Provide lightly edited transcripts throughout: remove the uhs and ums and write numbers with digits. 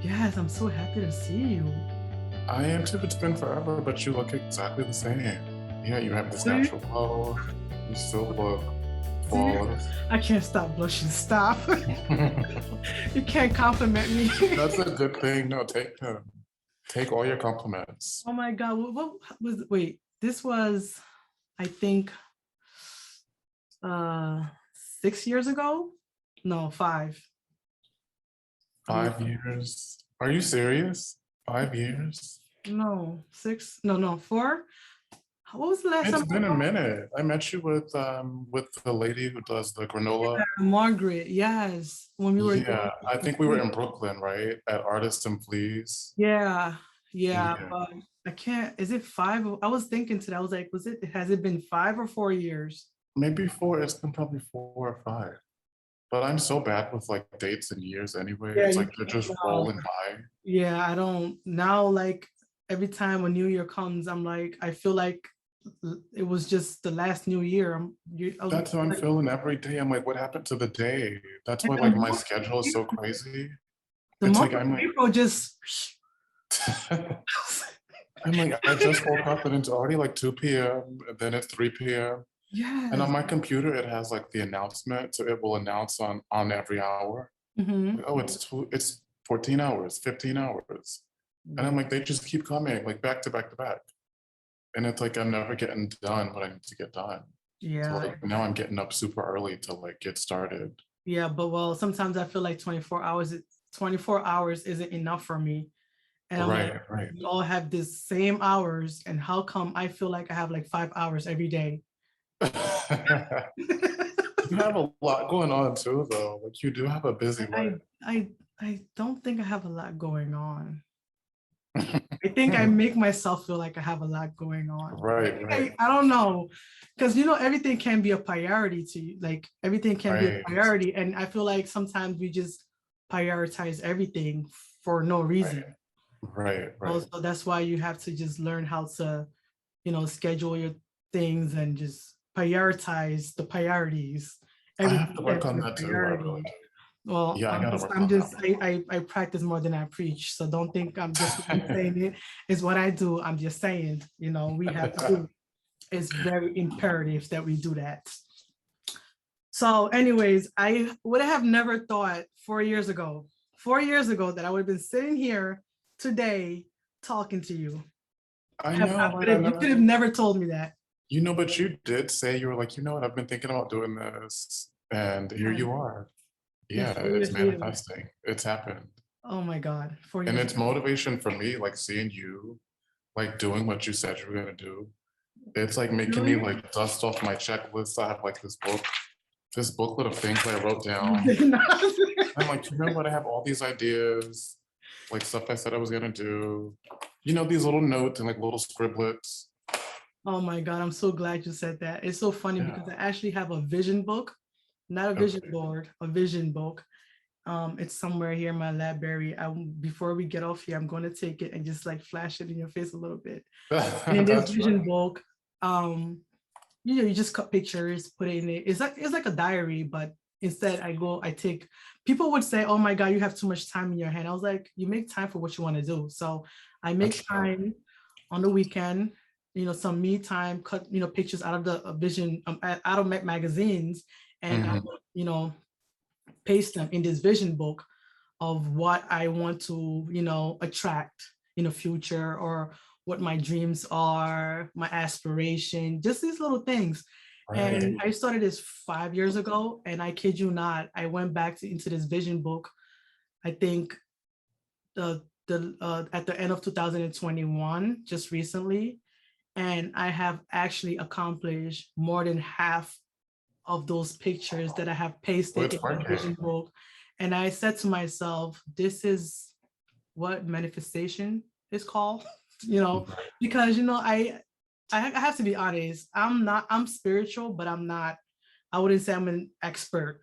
Yes, I'm so happy to see you. I am too. It's been forever, but you look exactly the same. Yeah, you have this See? natural glow. You still look See? flawless. I can't stop blushing. Stop. You can't compliment me. That's a good thing. No, take them. Take all your compliments. Oh my God. What was, wait, this was, I think, uh 6 years ago? No, five. Yeah. 5 years. Are you serious? 5 years? No, six. No, no, four. What was the last It's time I been a saw minute. I met you with the lady who does the granola. Margaret? Yes, when we were Yeah, I think we were in Brooklyn, right? At Artists and Fleas. yeah, yeah, Yeah, but I can't. Is it five? I was thinking today. I was like, has it been 5 or 4 years? maybe four. It's been probably 4 or 5. But I'm so bad with like dates and years anyway. Yeah, It's you like they're can't. just rolling by. Yeah, I don't now. Like every time when New Year comes, I'm like, I feel like it was just the last New Year. I was That's how I'm like, feeling every day. I'm like, what happened to the day? That's and why like my schedule is so crazy. the It's month like of I'm like April just. I'm like, I just woke up and it's already like 2 p.m. and then it's 3 p.m. And on Yes. my computer it has like the announcement. So it will announce on every hour. Hmm. Like, oh, it's 14 hours, 15 hours. And I'm like, they just keep coming, like back to back to back. And it's like I'm never getting done what I need to get done. So Yeah, like now I'm getting up super early to like get started. yeah, but well, sometimes I feel like 24 hours isn't enough for me. And I'm like, Right, right. we all have this same hours, and how come I feel like I have like 5 hours every day? You have a lot going on too, though. Like you do have a busy I life. I I don't think I have a lot going on. I think I make myself feel like I have a lot going on. Right, right, I don't know, because everything can be a priority to you. Like everything can be a right, priority, and I feel like sometimes we just prioritize everything for no right, reason. right, right. Also, that's why you have to just learn how to, schedule your things and just prioritize the priorities. I have to Everything work can on be a that too. I really priority. do. Well, Yeah, I gotta work on that one. I practice more than I preach. So don't think I'm just saying it. It's what I do. I'm just saying, we have to do. It's very imperative that we do that. So, anyways, I would have never thought 4 years ago that I would have been sitting here today talking to you. I know, right? I You never. could have never told me that. But you did say you were like, you know what? I've been thinking about doing this, and here Yeah, you are. yeah, Yeah, 4 years it's later. manifesting. It's happened. Oh my God, four And years. it's motivation for me, like seeing you, like doing what you said you were gonna do. It's like making me Really? like dust off my checklist. I have like this booklet of things I wrote You down. did not. I'm like, you know what? I have all these ideas, like stuff I said I was gonna do. These little notes and like little scribblets. Oh my God, I'm so glad you said that. It's so funny because Yeah. I actually have a vision book, not a vision Okay. board, a vision book. It's somewhere here in my library. Before we get off here, I'm going to take it and just like flash it in your face a little bit. And in this That's vision right. book, you just cut pictures, put it in it. It's like a diary, but instead I take. People would say, "Oh my God, you have too much time in your hand." I was like, "You make time for what you want to do." So I That's make true. time on the weekend. Some me time, cut pictures out of the vision, out of magazines, and I Hmm. would, paste them in this vision book of what I want to, attract in the future, or what my dreams are, my aspiration, just these little things. And Right. I started this 5 years ago, and I kid you not, I went back into this vision book. I think the at the end of 2021, just recently, and I have actually accomplished more than half of those pictures that I have Well, pasted it's in the vision working. book. And I said to myself, this is what manifestation is called, Right. because I have to be honest. I'm spiritual, but I'm not, I wouldn't say I'm an expert,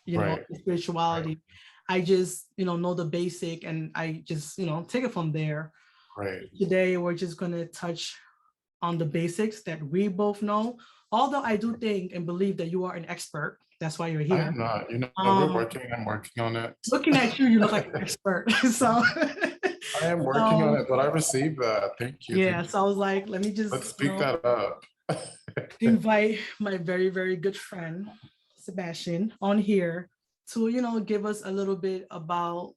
Right. in Right. spirituality. I just, know the basic, and I just, take it from there. Right. Today, we're just going to touch on the basics that we both know. Although I do think and believe that you are an expert. That's why you're I here. am not, you know, Um, I'm working on it. looking at you, you look like an expert. So, I am working on so it, but I received that. Thank you. yeah. Thank you. So I was like, let me just, Let's speak that up. invite my very, very good friend, Sebastian, on here to, give us a little bit about,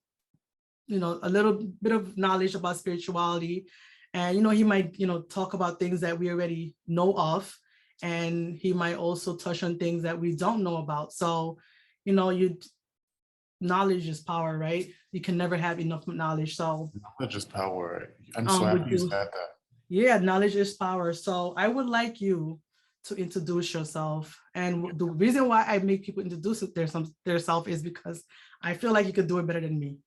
a little bit of knowledge about spirituality. And, he might, talk about things that we already know of. And he might also touch on things that we don't know about. So, knowledge is power, right? You can never have enough knowledge. So, Knowledge is power. I'm so would happy you you, said that. yeah, knowledge is power. So I would like you to introduce yourself. And the reason why I make people introduce themselves is because I feel like you could do it better than me.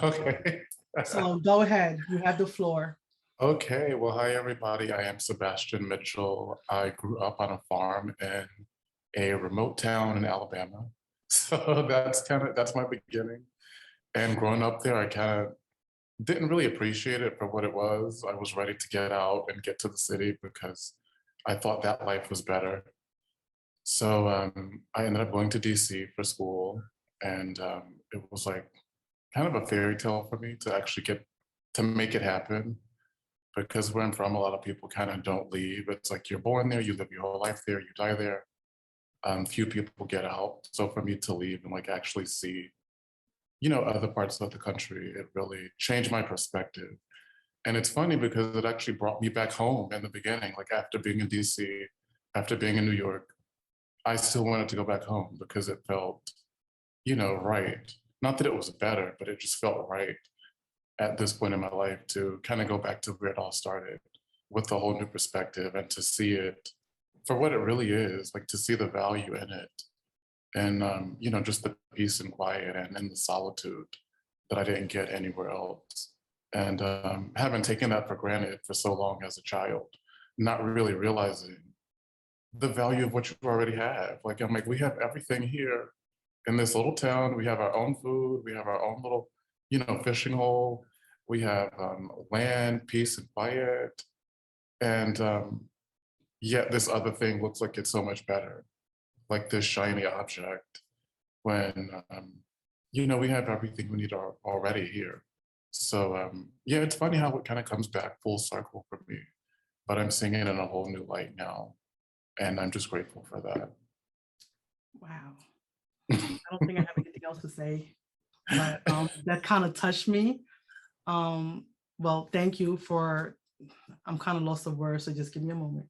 Okay. So go ahead, you have the floor. Okay, well, hi everybody. I am Sebastian Mitchell. I grew up on a farm in a remote town in Alabama. So that's my beginning. And growing up there, I kind of didn't really appreciate it for what it was. I was ready to get out and get to the city because I thought that life was better. So I ended up going to DC for school, and it was like kind of a fairy tale for me to actually get to make it happen. Because where I'm from, a lot of people kind of don't leave. It's like you're born there, you live your whole life there, you die there. Few people get out. So for me to leave and like actually see, other parts of the country, it really changed my perspective. And it's funny because it actually brought me back home in the beginning. Like after being in DC, after being in New York, I still wanted to go back home because it felt, right. Not that it was better, but it just felt right at this point in my life to kind of go back to where it all started with a whole new perspective and to see it for what it really is, like to see the value in it. And, just the peace and quiet and the solitude that I didn't get anywhere else. And having taken that for granted for so long as a child, not really realizing the value of what you already have. Like, I'm like, we have everything here in this little town. We have our own food. We have our own little, fishing hole. We have land, peace, and quiet. And yet this other thing looks like it's so much better, like this shiny object, when, we have everything we need already here. So yeah, it's funny how it kind of comes back full circle for me, but I'm seeing it in a whole new light now. And I'm just grateful for that. Wow. I don't think I have anything else to say, but that kind of touched me. Well, thank you for, I'm kind of lost of words, so just give me a moment.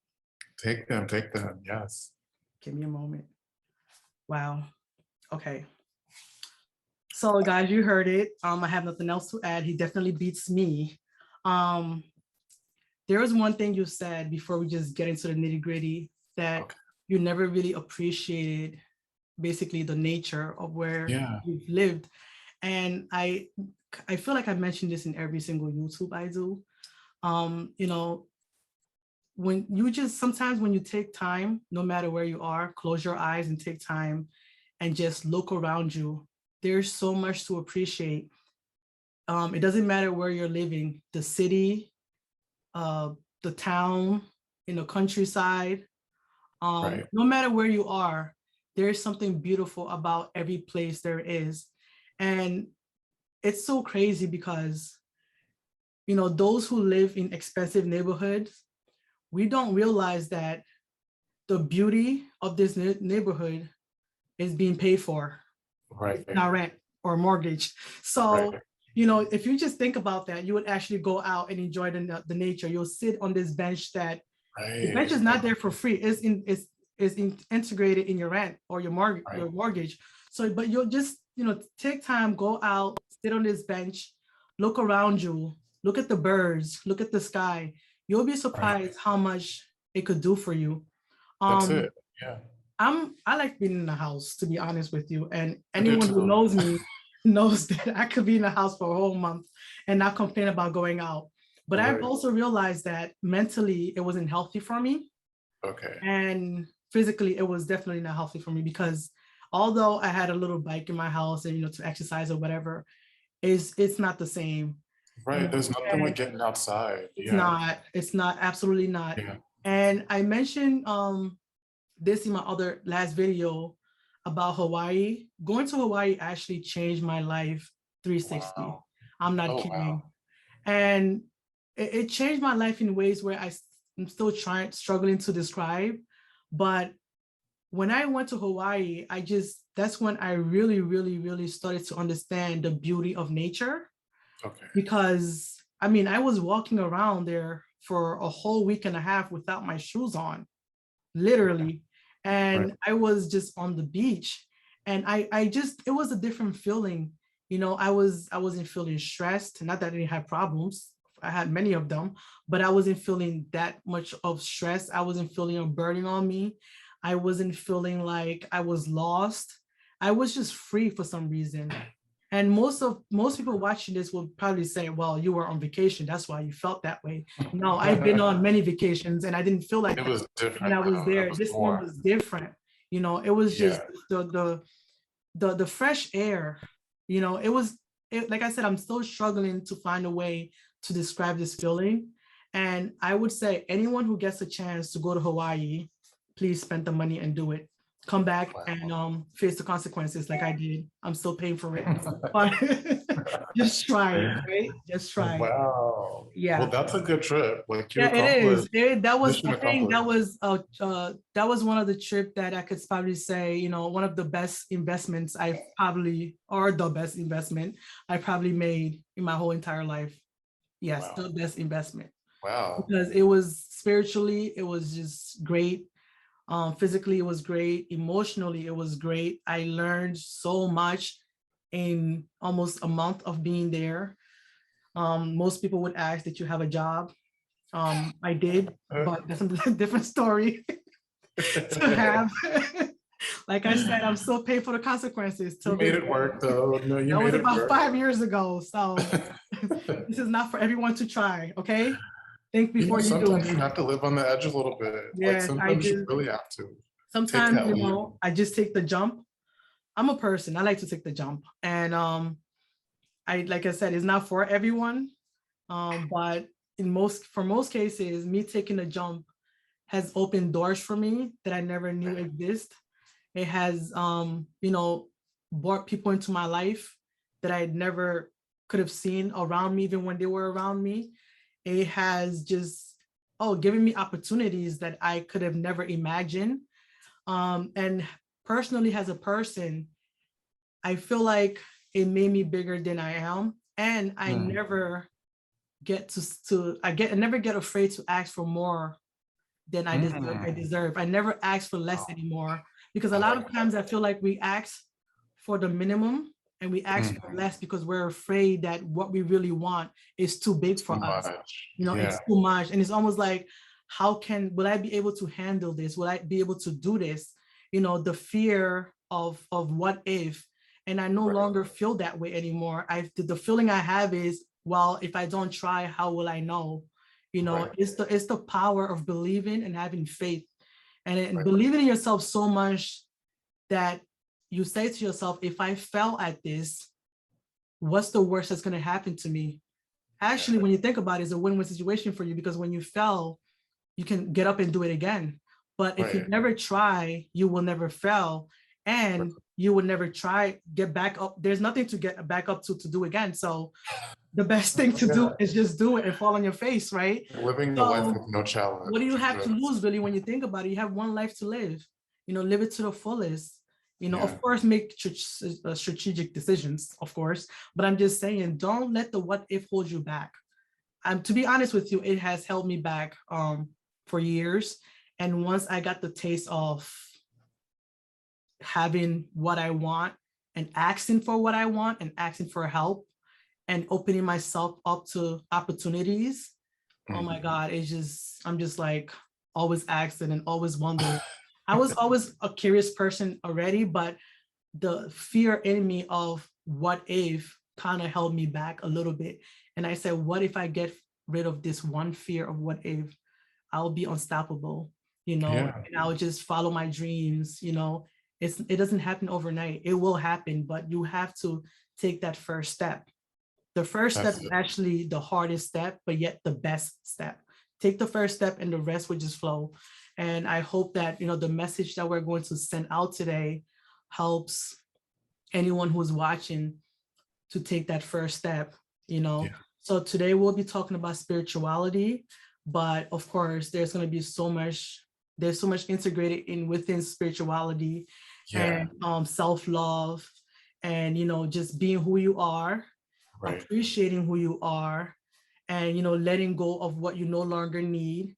Take them, yes. Give me a moment. Wow. Okay. So guys, you heard it. I have nothing else to add. He definitely beats me. There was one thing you said before we just get into the nitty-gritty that you never really appreciated basically the nature of where you've lived. And I feel like I mentioned this in every single YouTube I do. When you sometimes when you take time, no matter where you are, close your eyes and take time and just look around you. There's so much to appreciate. It doesn't matter where you're living, the city, the town, in the countryside, Right. no matter where you are, there is something beautiful about every place there is. And it's so crazy because, those who live in expensive neighborhoods, we don't realize that the beauty of this neighborhood is being paid for, Right. not rent or mortgage. So, Right. If you just think about that, you would actually go out and enjoy the nature. You'll sit on this bench that the bench is not there for free. It's integrated in your rent or your mortgage. So, but you'll just, take time, go out, sit on this bench, look around you, look at the birds, look at the sky. You'll be surprised how much it could do for you. That's it. Yeah. I like being in the house, to be honest with you. And anyone who knows me knows that I could be in the house for a whole month and not complain about going out. But I've also realized that mentally it wasn't healthy for me. Okay. And physically it was definitely not healthy for me because although I had a little bike in my house and, to exercise or whatever, it's not the same. Right. There's nothing like getting outside. It's not, absolutely not. Yeah. And I mentioned this in my last video about Hawaii. Going to Hawaii actually changed my life 360. Wow. I'm not Oh, kidding. wow. And it changed my life in ways where I'm still struggling to describe. But when I went to Hawaii, that's when I really, really, really started to understand the beauty of nature. Okay. Because I mean, I was walking around there for a whole week and a half without my shoes on, literally. Right. And I was just on the beach. And it was a different feeling. I wasn't feeling stressed. Not that I didn't have problems. I had many of them, but I wasn't feeling that much of stress. I wasn't feeling a burden on me. I wasn't feeling like I was lost. I was just free for some reason. And most people watching this will probably say, well, you were on vacation. That's why you felt that way. No, I've been on many vacations and I didn't feel like It that was when different I was though. It there. was This one more. was different. It was just Yeah. the fresh air. Like I said, I'm still struggling to find a way to describe this feeling. And I would say anyone who gets a chance to go to Hawaii, please spend the money and do it. Come back and Wow. face the consequences like I did. I'm still paying for it. But just try it, right? Just try it. Wow. Well, Yeah. that's a good trip. Like you Yeah, it is. accomplished, That was, mission I think accomplished. that was one of the trip that I could probably say, one of the best investments or the best investment I probably made in my whole entire life. Yes, Wow. the best investment Wow. because it was spiritually, it was just great. Physically, it was great. Emotionally, it was great. I learned so much in almost a month of being there. Most people would ask, did you have a job? I did, but that's a different story to have. Like I said, I'm still paying for the consequences You till made this it day. work though. No, you That was made it about work. 5 years ago. So this is not for everyone to try, okay? Think before you do Sometimes it. you have to live on the edge a little bit. Like Yes, I sometimes you do. really have to take Sometimes, that leap. I just take the jump. I'm a person, I like to take the jump. And like I said, it's not for everyone. But for most cases, me taking the jump has opened doors for me that I never knew exist. It has, brought people into my life that I never could have seen around me, even when they were around me. It has just, given me opportunities that I could have never imagined. And personally, as a person, I feel like it made me bigger than I am. And I Mm. never I never get afraid to ask for more than I Mm. deserve. I never ask for less Wow. anymore because a I lot like of that. times I feel like we ask for the minimum and we ask for Mhm. less because we're afraid that what we really want is too big Too for us. much. It's Yeah. too much. And it's almost like, will I be able to handle this? Will I be able to do this? The fear of what if, and I no Right. longer feel that way anymore. The feeling I have is, well, if I don't try, how will I know? Right. It's the power of believing and having faith and Right. believing in yourself so much that you say to yourself, if I fail at this, what's the worst that's going to happen to me? Actually, Yeah. when you think about it, it's a win-win situation for you because when you fail, you can get up and do it again. But if you Right. never try, you will never fail. Right. And you would never try, get back up. There's nothing to get back up to do again. So the best thing to do Yeah. is just do it and fall on your face, right? Living the life with So no challenge. what do you have to Just, lose really when you think about it? You have one life to live. Live it to the fullest. yeah. Of course, make strategic decisions, of course. But I'm just saying, don't let the what if hold you back. To be honest with you, it has held me back for years. And once I got the taste of having what I want and asking for what I want and asking for help and opening myself up to opportunities, oh my Mhm. God, I'm just like always asking and always wondering. I was always a curious person already, but the fear in me of what if kind of held me back a little bit. And I said, what if I get rid of this one fear of what if? I'll be unstoppable, Yeah. and I'll just follow my dreams. It doesn't happen overnight. It will happen, but you have to take that first step. The first step That's is it. actually the hardest step, but yet the best step. Take the first step and the rest will just flow. And I hope that, the message that we're going to send out today helps anyone who's watching to take that first step, you know. Yeah. So today we'll be talking about spirituality, but of course there's going to be so much, there's so much integrated in within spirituality Yeah. and self-love and, you know, just being who you are, Right. appreciating who you are, and, you know, letting go of what you no longer need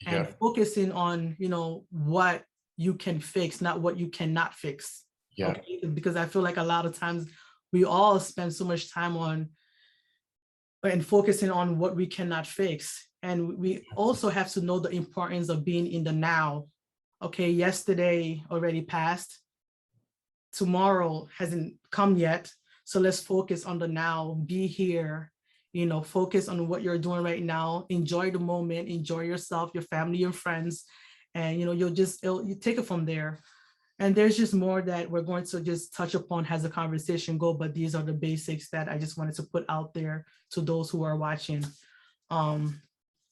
and Yeah. focusing on, you know, what you can fix, not what you cannot fix. Yeah. Okay, because I feel like a lot of times we all spend so much time on and focusing on what we cannot fix. And we also have to know the importance of being in the now. Okay, yesterday already passed, tomorrow hasn't come yet. So let's focus on the now, be here, you know, focus on what you're doing right now, enjoy the moment, enjoy yourself, your family, your friends, and, you know, you take it from there. And there's just more that we're going to just touch upon as the conversation go, but these are the basics that I just wanted to put out there to those who are watching.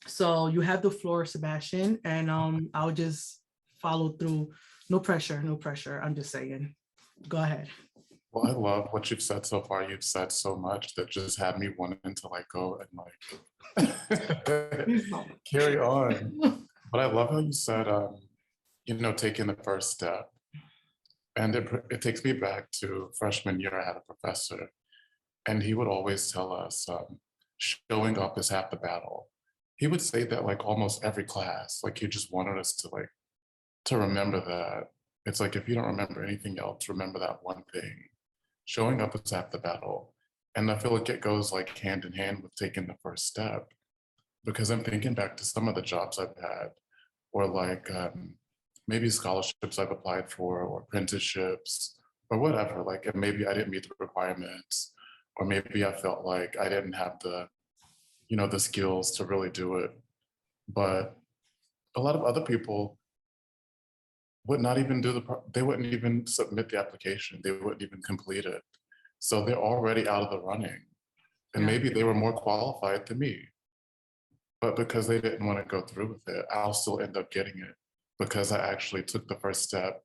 So you have the floor, Sebastian, and I'll just follow through. No pressure, no pressure. I'm just saying. Go ahead. Well, I love what you've said so far. You've said so much that just had me wanting to like go and like Please don't. carry on. But I love how you said, you know, taking the first step. And it takes me back to freshman year. I had a professor, and he would always tell us, showing up is half the battle. He would say that like almost every class, like he just wanted us to like, to remember that. It's like, if you don't remember anything else, remember that one thing. Showing up is half the battle. And I feel like it goes like hand in hand with taking the first step, because I'm thinking back to some of the jobs I've had, or like maybe scholarships I've applied for, or apprenticeships, or whatever. Like, and maybe I didn't meet the requirements, or maybe I felt like I didn't have the, you know, the skills to really do it. But a lot of other people would not even do they wouldn't even submit the application. They wouldn't even complete it. So they're already out of the running. And Yeah. maybe they were more qualified than me. But because they didn't want to go through with it, I'll still end up getting it because I actually took the first step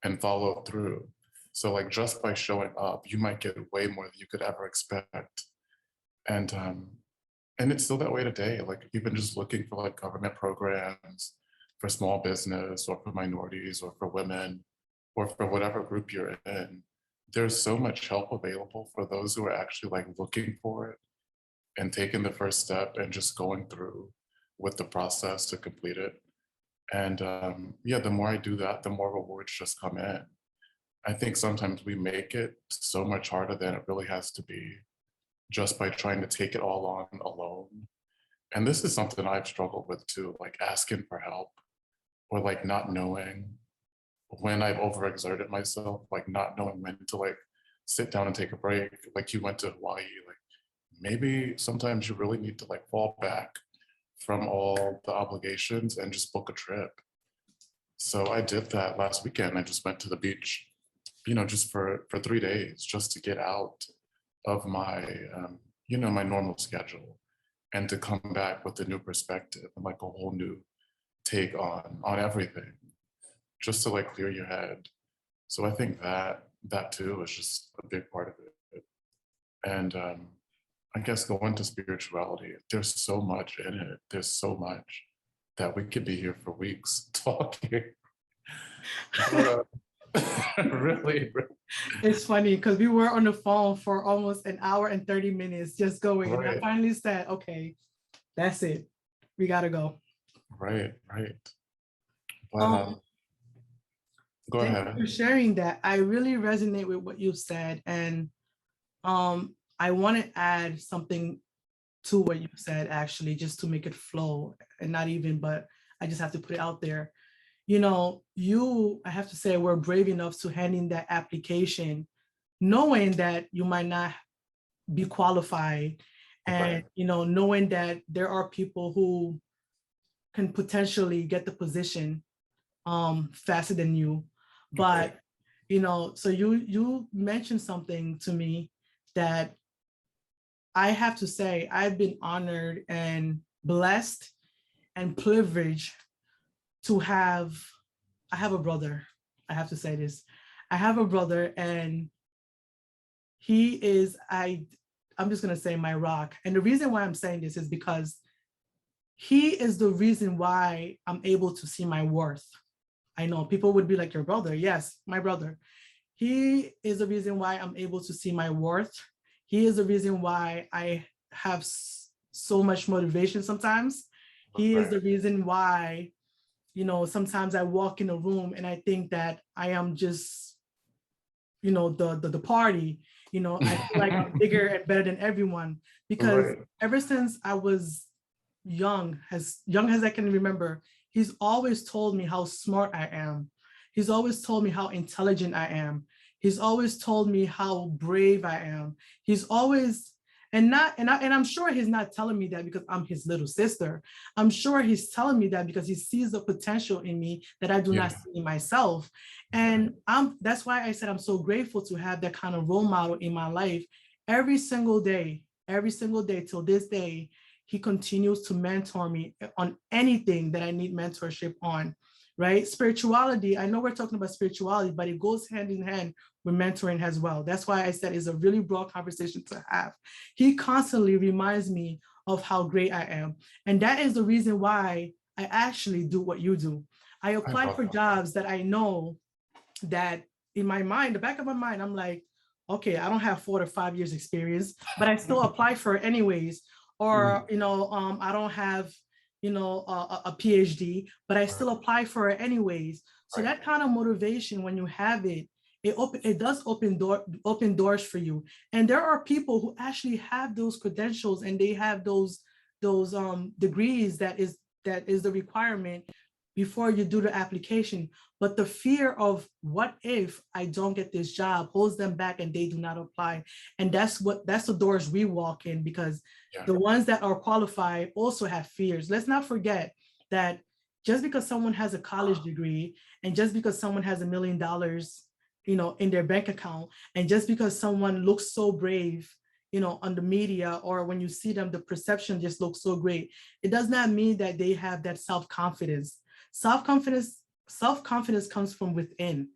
and followed through. So like just by showing up, you might get way more than you could ever expect. And it's still that way today. Like even just looking for like government programs for small business or for minorities or for women or for whatever group you're in, there's so much help available for those who are actually like looking for it and taking the first step and just going through with the process to complete it. And yeah, the more I do that, the more rewards just come in. I think sometimes we make it so much harder than it really has to be, just by trying to take it all on alone. And this is something I've struggled with too, like asking for help, or like not knowing when I've overexerted myself, like not knowing when to like sit down and take a break. Like you went to Hawaii, like maybe sometimes you really need to like fall back from all the obligations and just book a trip. So I did that last weekend. I just went to the beach, you know, just for 3 days, just to get out of my, you know, my normal schedule, and to come back with a new perspective and like a whole new take on everything, just to like clear your head. So I think that too is just a big part of it. And I guess going to spirituality, there's so much in it. There's so much that we could be here for weeks talking. But, really, It's funny because we were on the phone for almost an hour and 30 minutes just going. And I right, finally said, okay, that's it. We gotta go. right. But Um, go Thank ahead. you for sharing that. I really resonate with what you've said. And I want to add something to what you said, actually, just to make it flow, and not even, but I just have to put it out there. You know, I have to say, were brave enough to hand in that application, knowing that you might not be qualified, and, Right, you know, knowing that there are people who can potentially get the position faster than you. right, But, you know, so you mentioned something to me that I have to say, I've been honored and blessed and privileged to have, I have a brother, I have to say this. I have a brother, and he is, I'm just gonna say, my rock. And the reason why I'm saying this is because he is the reason why I'm able to see my worth. I know people would be like, your brother. Yes, my brother. He is the reason why I'm able to see my worth. He is the reason why I have so much motivation sometimes. He is the reason why, sometimes I walk in a room and I think that I am just, the party, I feel like I'm bigger and better than everyone, because Right. ever since I was young as I can remember, he's always told me how smart I am. He's always told me how intelligent I am. He's always told me how brave I am. He's always, and I'm sure he's not telling me that because I'm his little sister. I'm sure he's telling me that because he sees the potential in me that I do not see in myself. And that's why I said I'm so grateful to have that kind of role model in my life every single day till this day. He continues to mentor me on anything that I need mentorship on, right? Spirituality, I know we're talking about spirituality, but it goes hand in hand with mentoring as well. That's why I said it's a really broad conversation to have. He constantly reminds me of how great I am. And that is the reason why I actually do what you do. I apply for jobs that I know that in my mind, the back of my mind, I'm like, okay, I don't have 4 to 5 years experience, but I still apply for it anyways. Or, I don't have, a PhD, but I still apply for it anyways. So that kind of motivation, when you have it, it does open doors for you. And there are people who actually have those credentials and they have those degrees that is the requirement before you do the application. But the fear of what if I don't get this job holds them back and they do not apply. And that's the doors we walk in, because the ones that are qualified also have fears. Let's not forget that just because someone has a college degree and just because someone has $1 million, in their bank account, and just because someone looks so brave, on the media, or when you see them, the perception just looks so great, it does not mean that they have that self-confidence. Self-confidence comes from within,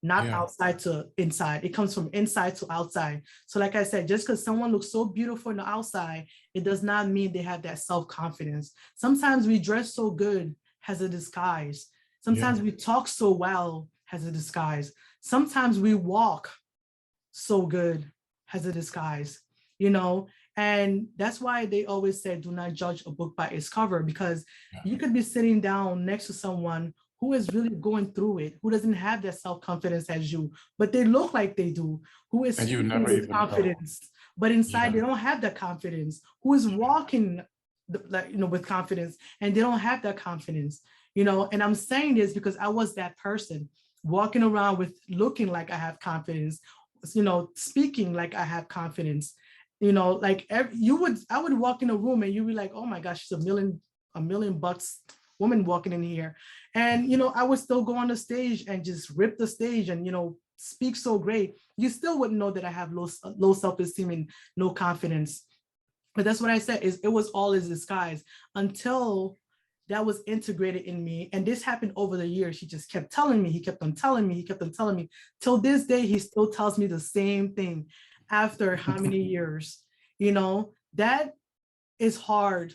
not outside to inside. It comes from inside to outside. So like I said, just because someone looks so beautiful on the outside, it does not mean they have that self-confidence. Sometimes we dress so good as a disguise. Sometimes we talk so well as a disguise. Sometimes we walk so good as a disguise, and that's why they always say, do not judge a book by its cover, because you could be sitting down next to someone who is really going through it, who doesn't have that self-confidence as you, but they look like they do, who is speaking with confidence, but inside they don't have that confidence, who is walking with confidence, and they don't have that confidence, and I'm saying this because I was that person, walking around with looking like I have confidence, speaking like I have confidence, like I would walk in a room and you'd be like, oh my gosh, she's a million bucks woman walking in here. And, I would still go on the stage and just rip the stage and, speak so great. You still wouldn't know that I have low self-esteem and no confidence. But that's what I said, is it was all in disguise until that was integrated in me. And this happened over the years. He just kept telling me, he kept on telling me, till this day, he still tells me the same thing after how many years, that is hard.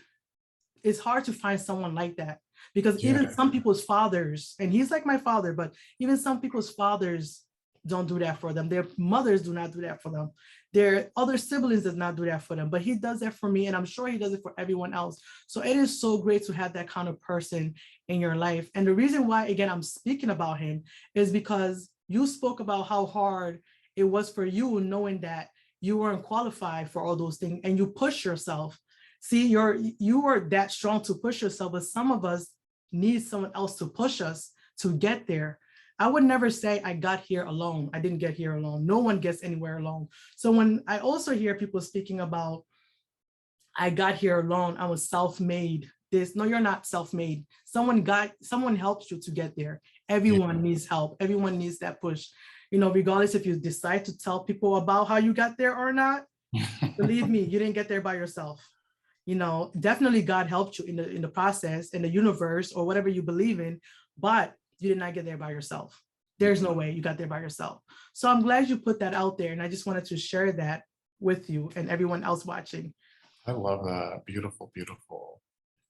It's hard to find someone like that, because even some people's fathers, and he's like my father, but even some people's fathers don't do that for them. Their mothers do not do that for them. Their other siblings does not do that for them, but he does that for me. And I'm sure he does it for everyone else. So it is so great to have that kind of person in your life. And the reason why, again, I'm speaking about him is because you spoke about how hard it was for you, knowing that you weren't qualified for all those things and you push yourself. See, you are that strong to push yourself, but some of us need someone else to push us to get there. I would never say I got here alone. I didn't get here alone. No one gets anywhere alone. So when I also hear people speaking about, I got here alone, I was self-made. No, you're not self-made. Someone helped you to get there. Everyone needs help. Everyone needs that push. Regardless if you decide to tell people about how you got there or not, believe me, you didn't get there by yourself. Definitely God helped you in the process, in the universe, or whatever you believe in, but you did not get there by yourself. There's no way you got there by yourself. So I'm glad you put that out there. And I just wanted to share that with you and everyone else watching. I love that. Beautiful, beautiful.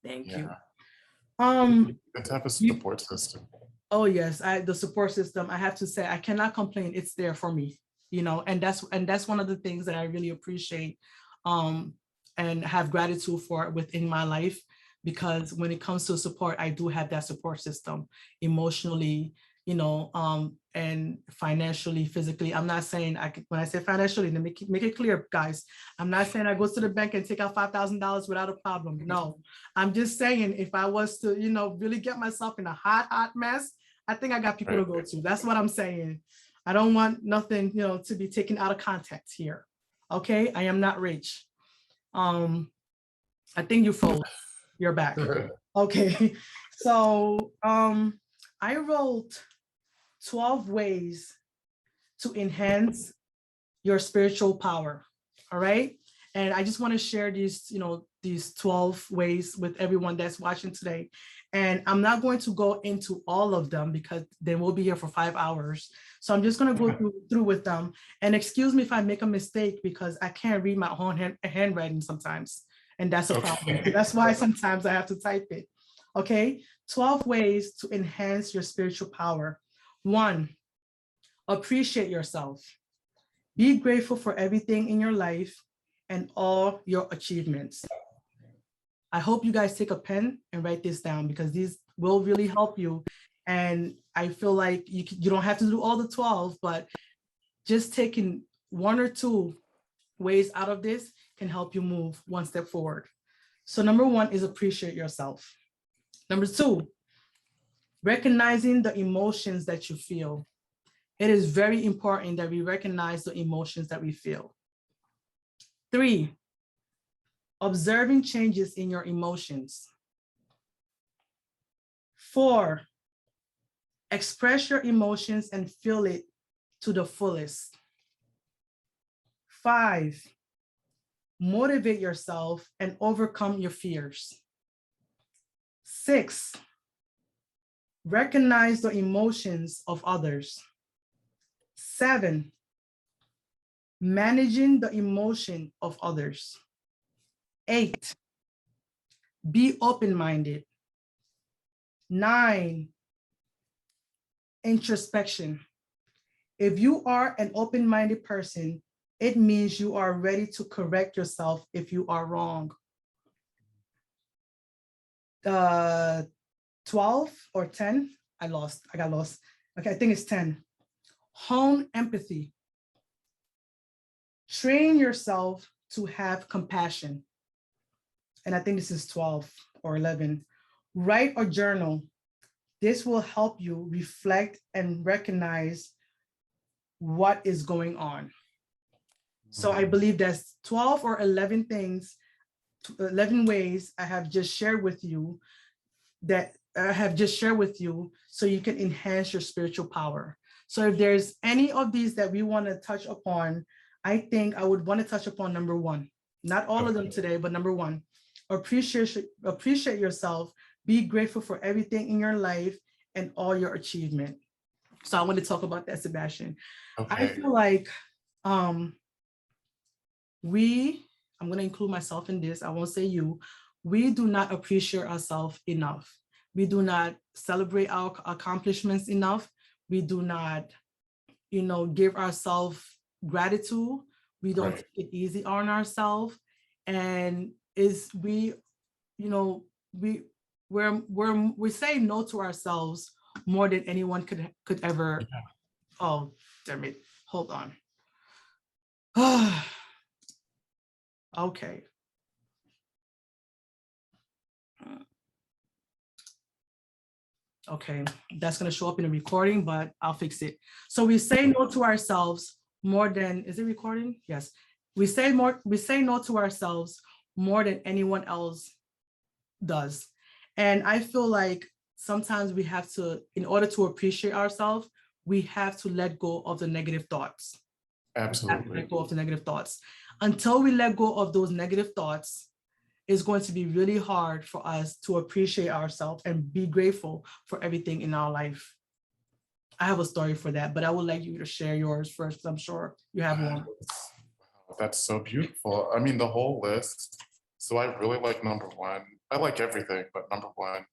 Thank Yeah. you. Good to have a support system. Oh yes, the support system, I have to say, I cannot complain. It's there for me, you know, and that's one of the things that I really appreciate and have gratitude for within my life, because when it comes to support, I do have that support system emotionally, you know, and financially, physically. I'm not saying when I say financially, to make it clear, guys, I'm not saying I go to the bank and take out $5,000 without a problem. No, I'm just saying if I was to, you know, really get myself in a hot mess, I think I got people to go to. That's what I'm saying. I don't want nothing, you know, to be taken out of context here. Okay, I am not rich. I think you froze. You're back. Okay, so I wrote 12 ways to enhance your spiritual power. All right. And I just want to share these, you know, these 12 ways with everyone that's watching today. And I'm not going to go into all of them because then we'll be here for 5 hours. So I'm just going to go through with them. And excuse me if I make a mistake because I can't read my own handwriting sometimes. And that's a problem. That's why sometimes I have to type it. Okay. 12 ways to enhance your spiritual power. 1, appreciate yourself. Be grateful for everything in your life and all your achievements. I hope you guys take a pen and write this down because these will really help you. And I feel like you don't have to do all the 12, but just taking 1 or 2 ways out of this can help you move 1 step forward. So number 1 is appreciate yourself. Number 2, recognizing the emotions that you feel. It is very important that we recognize the emotions that we feel. 3, observing changes in your emotions. 4, express your emotions and feel it to the fullest. 5, motivate yourself and overcome your fears. 6, recognize the emotions of others. 7, managing the emotion of others. 8, be open-minded. 9, introspection. If you are an open-minded person, it means you are ready to correct yourself if you are wrong. 12 or 10, I got lost. Okay, I think it's 10. Hone empathy. Train yourself to have compassion. And I think this is 12 or 11. Write or journal. This will help you reflect and recognize what is going on. So I believe that's 12 or 11 things, 11 ways I have just shared with you so you can enhance your spiritual power. So if there's any of these that we want to touch upon, I think I would want to touch upon number 1. Not all of them today, but number 1, appreciate yourself. Be grateful for everything in your life and all your achievement. So I want to talk about that, Sebastian. Okay. I feel like I'm going to include myself in this. I won't say you. We do not appreciate ourselves enough. We do not celebrate our accomplishments enough. We do not, you know, give ourselves gratitude. We don't take it easy on ourselves. And we say no to ourselves more than anyone could ever. Yeah. Oh, damn it. Hold on. Okay. Okay, that's going to show up in the recording, but I'll fix it. So we say no to ourselves more than, is it recording? Yes. We say no to ourselves more than anyone else does. And I feel like sometimes we have to, in order to appreciate ourselves, we have to let go of the negative thoughts. Absolutely. Let go of the negative thoughts. Until we let go of those negative thoughts, it's going to be really hard for us to appreciate ourselves and be grateful for everything in our life. I have a story for that, but I would like you to share yours first, 'cause I'm sure you have one. Wow, that's so beautiful. I mean, the whole list. So I really like number one. I like everything, but number one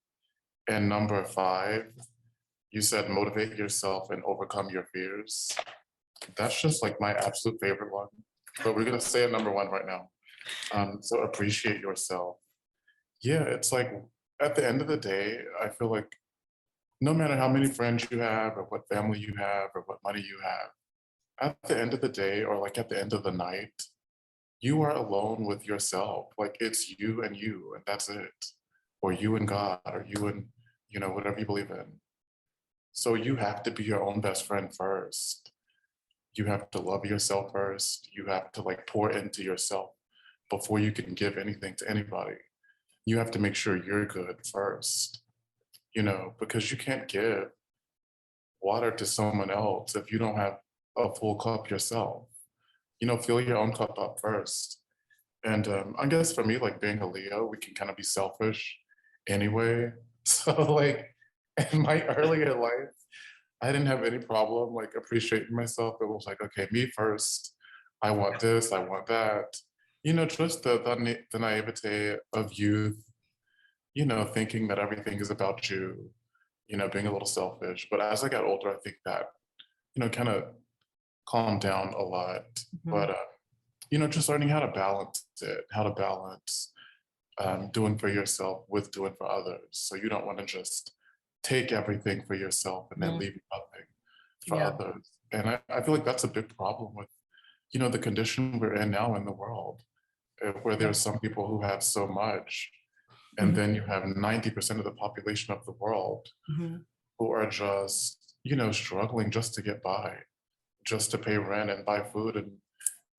and number five, you said motivate yourself and overcome your fears. That's just like my absolute favorite one. But we're gonna say it number one right now. So appreciate yourself. Yeah, it's like at the end of the day, I feel like no matter how many friends you have or what family you have or what money you have, at the end of the day or like at the end of the night, you are alone with yourself. Like it's you, and that's it. Or you and God, or you and, whatever you believe in. So you have to be your own best friend first. You have to love yourself first. You have to like pour into yourself before you can give anything to anybody. You have to make sure you're good first, because you can't give water to someone else if you don't have a full cup yourself. Fill your own cup up first. And I guess for me, like being a Leo, we can kind of be selfish anyway. So like in my earlier life, I didn't have any problem like appreciating myself. It was like, okay, me first. I want this, I want that. Just the naivete of youth, thinking that everything is about you, being a little selfish. But as I got older, I think that, kind of calmed down a lot. Mhm. But, just learning how to balance it, how to balance doing for yourself with doing for others. So you don't want to just take everything for yourself and then Mhm. leave nothing for Yeah. others. And I feel like that's a big problem with, the condition we're in now in the world, where Yeah. there's some people who have so much, and Mhm. then you have 90% of the population of the world Mhm. who are just, struggling just to get by, just to pay rent and buy food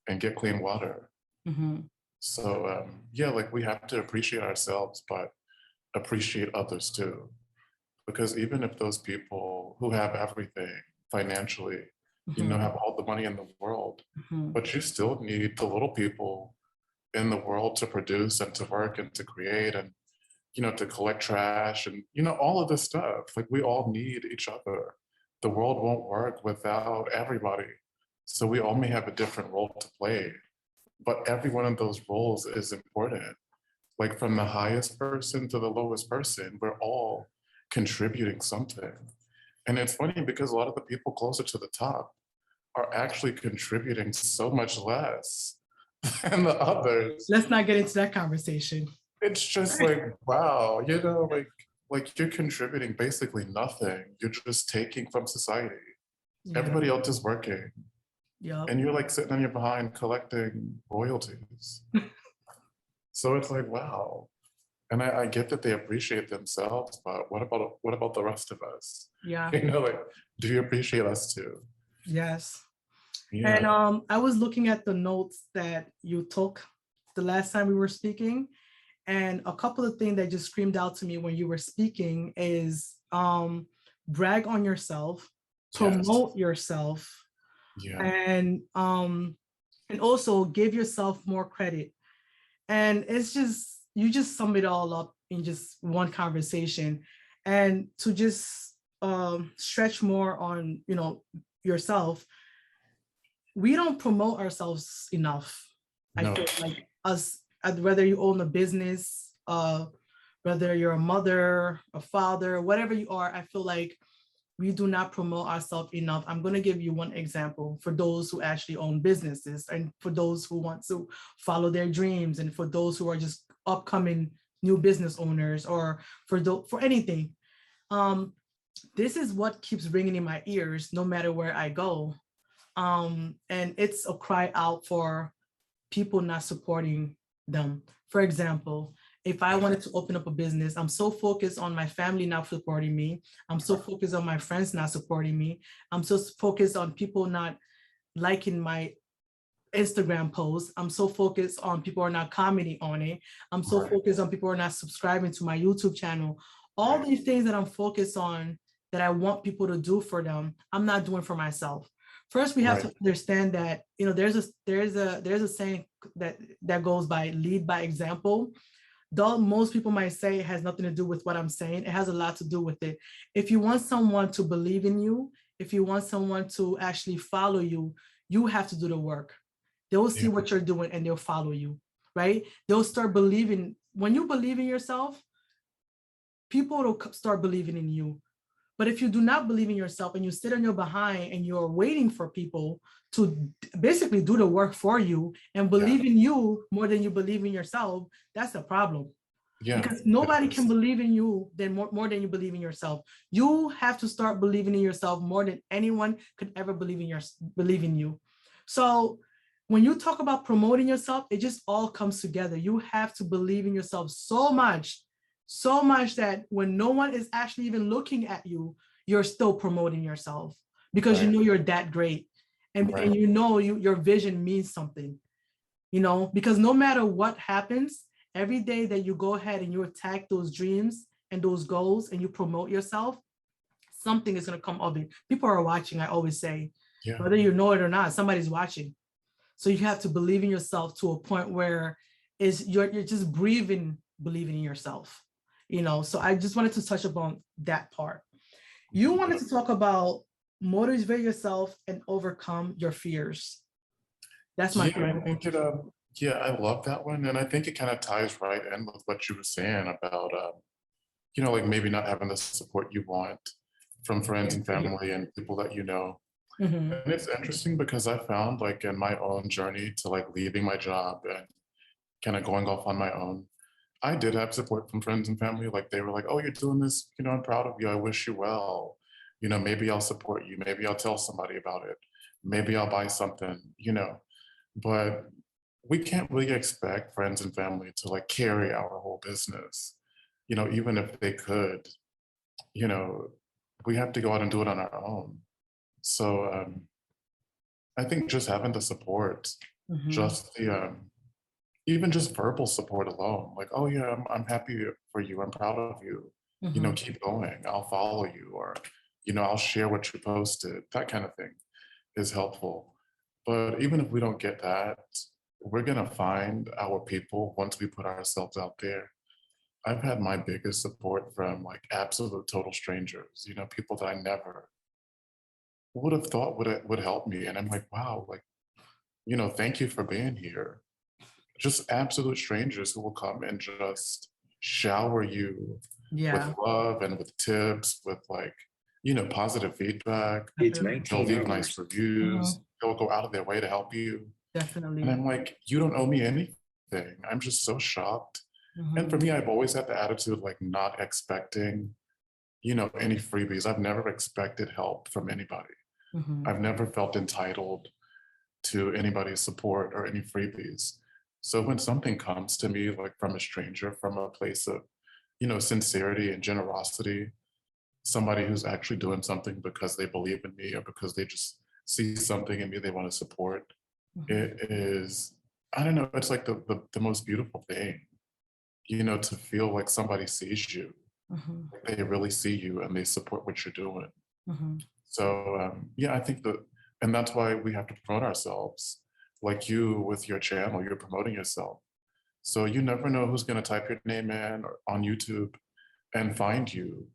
and get clean water. Mhm. So yeah, like we have to appreciate ourselves, but appreciate others too. Because even if those people who have everything financially, Mhm. have all the money in the world, Mhm. but you still need the little people in the world to produce and to work and to create and, to collect trash and, all of this stuff. Like we all need each other. The world won't work without everybody. So we all may have a different role to play, but every one of those roles is important. Like from the highest person to the lowest person, we're all contributing something. And it's funny because a lot of the people closer to the top are actually contributing so much less than the others. Let's not get into that conversation. It's just like, wow, like you're contributing basically nothing. You're just taking from society. Yeah. Everybody else is working. Yep. And you're like sitting on your behind collecting royalties. So it's like, wow. And I get that they appreciate themselves, but what about the rest of us? Yeah. Like, do you appreciate us too? Yes. And Yeah. I was looking at the notes that you took the last time we were speaking, and a couple of things that just screamed out to me when you were speaking is brag on yourself, Yes. promote yourself, Yeah. and also give yourself more credit. And it's just you just sum it all up in just one conversation, and to just stretch more on yourself. We don't promote ourselves enough. I No. feel like us, whether you own a business, whether you're a mother, a father, whatever you are, I feel like we do not promote ourselves enough. I'm going to give you one example for those who actually own businesses and for those who want to follow their dreams and for those who are just upcoming new business owners or for anything. Um, this is what keeps ringing in my ears no matter where I go. And it's a cry out for people not supporting them. For example, if I wanted to open up a business, I'm so focused on my family not supporting me. I'm so focused on my friends not supporting me. I'm so focused on people not liking my Instagram posts. I'm so focused on people are not commenting on it. I'm so Right. focused on people are not subscribing to my YouTube channel. All Right. these things that I'm focused on that I want people to do for them, I'm not doing for myself. First, we have Right. to understand that there's a saying that goes by lead by example. Though most people might say it has nothing to do with what I'm saying, it has a lot to do with it. If you want someone to believe in you, if you want someone to actually follow you, you have to do the work. They will see what you're doing and they'll follow you, right? They'll start believing. When you believe in yourself, people will start believing in you. But if you do not believe in yourself and you sit on your behind and you're waiting for people to basically do the work for you and believe in you more than you believe in yourself, that's a problem. Yeah, because nobody can believe in you more than you believe in yourself. You have to start believing in yourself more than anyone could ever believe in you. So when you talk about promoting yourself, it just all comes together. You have to believe in yourself so much that when no one is actually even looking at you, you're still promoting yourself because you know you're that great. And you know your vision means something, because no matter what happens, every day that you go ahead and you attack those dreams and those goals and you promote yourself, something is going to come of it. People are watching, I always say, whether you know it or not, somebody's watching. So you have to believe in yourself to a point where you're just believing in yourself, So I just wanted to touch upon that part. You wanted to talk about motivate yourself and overcome your fears. That's my favorite. I think I love that one. And I think it kind of ties right in with what you were saying about, like maybe not having the support you want from friends and family and people that you know. Mm-hmm. And it's interesting because I found like in my own journey to like leaving my job and kind of going off on my own, I did have support from friends and family. Like they were like, oh, you're doing this, I'm proud of you. I wish you well. Maybe I'll support you. Maybe I'll tell somebody about it. Maybe I'll buy something, but we can't really expect friends and family to like carry our whole business. Even if they could, you know, we have to go out and do it on our own. So I think just having the support, Mm-hmm. just the even just verbal support alone, like, oh yeah, I'm happy for you, I'm proud of you, Mm-hmm. keep going, I'll follow you, or I'll share what you posted, that kind of thing is helpful. But even if we don't get that, we're gonna find our people once we put ourselves out there. I've had my biggest support from like absolute total strangers, people that I never would have thought would help me. And I'm like, wow, like, thank you for being here. Just absolute strangers who will come and just shower you with love and with tips, with like, positive feedback. They'll leave nice reviews. They'll go out of their way to help you. Definitely. And I'm like, you don't owe me anything. I'm just so shocked. And for me, I've always had the attitude like not expecting, any freebies. I've never expected help from anybody. I've never felt entitled to anybody's support or any freebies. So when something comes to me like from a stranger, from a place of, sincerity and generosity, somebody who's actually doing something because they believe in me or because they just see something in me they want to support, it is, I don't know, it's like the most beautiful thing, to feel like somebody sees you, like they really see you and they support what you're doing. So I think that, and that's why we have to promote ourselves. Like you with your channel, you're promoting yourself. So you never know who's going to type your name in or on YouTube and find you,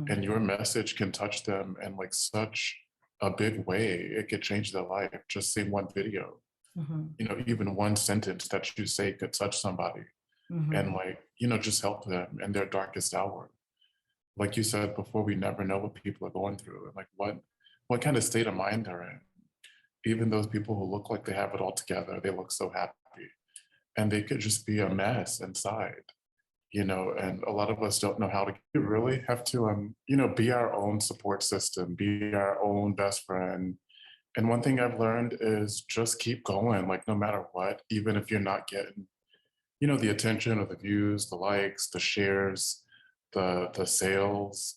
and your message can touch them in like such a big way. It could change their life. Just seeing one video, even one sentence that you say could touch somebody and like, just help them in their darkest hour. Like you said before, we never know what people are going through and like what kind of state of mind they're in. Even those people who look like they have it all together, they look so happy. And they could just be a mess inside, and a lot of us don't know how to. We really have to, be our own support system, be our own best friend. And one thing I've learned is just keep going, like no matter what, even if you're not getting, the attention or the views, the likes, the shares, the sales.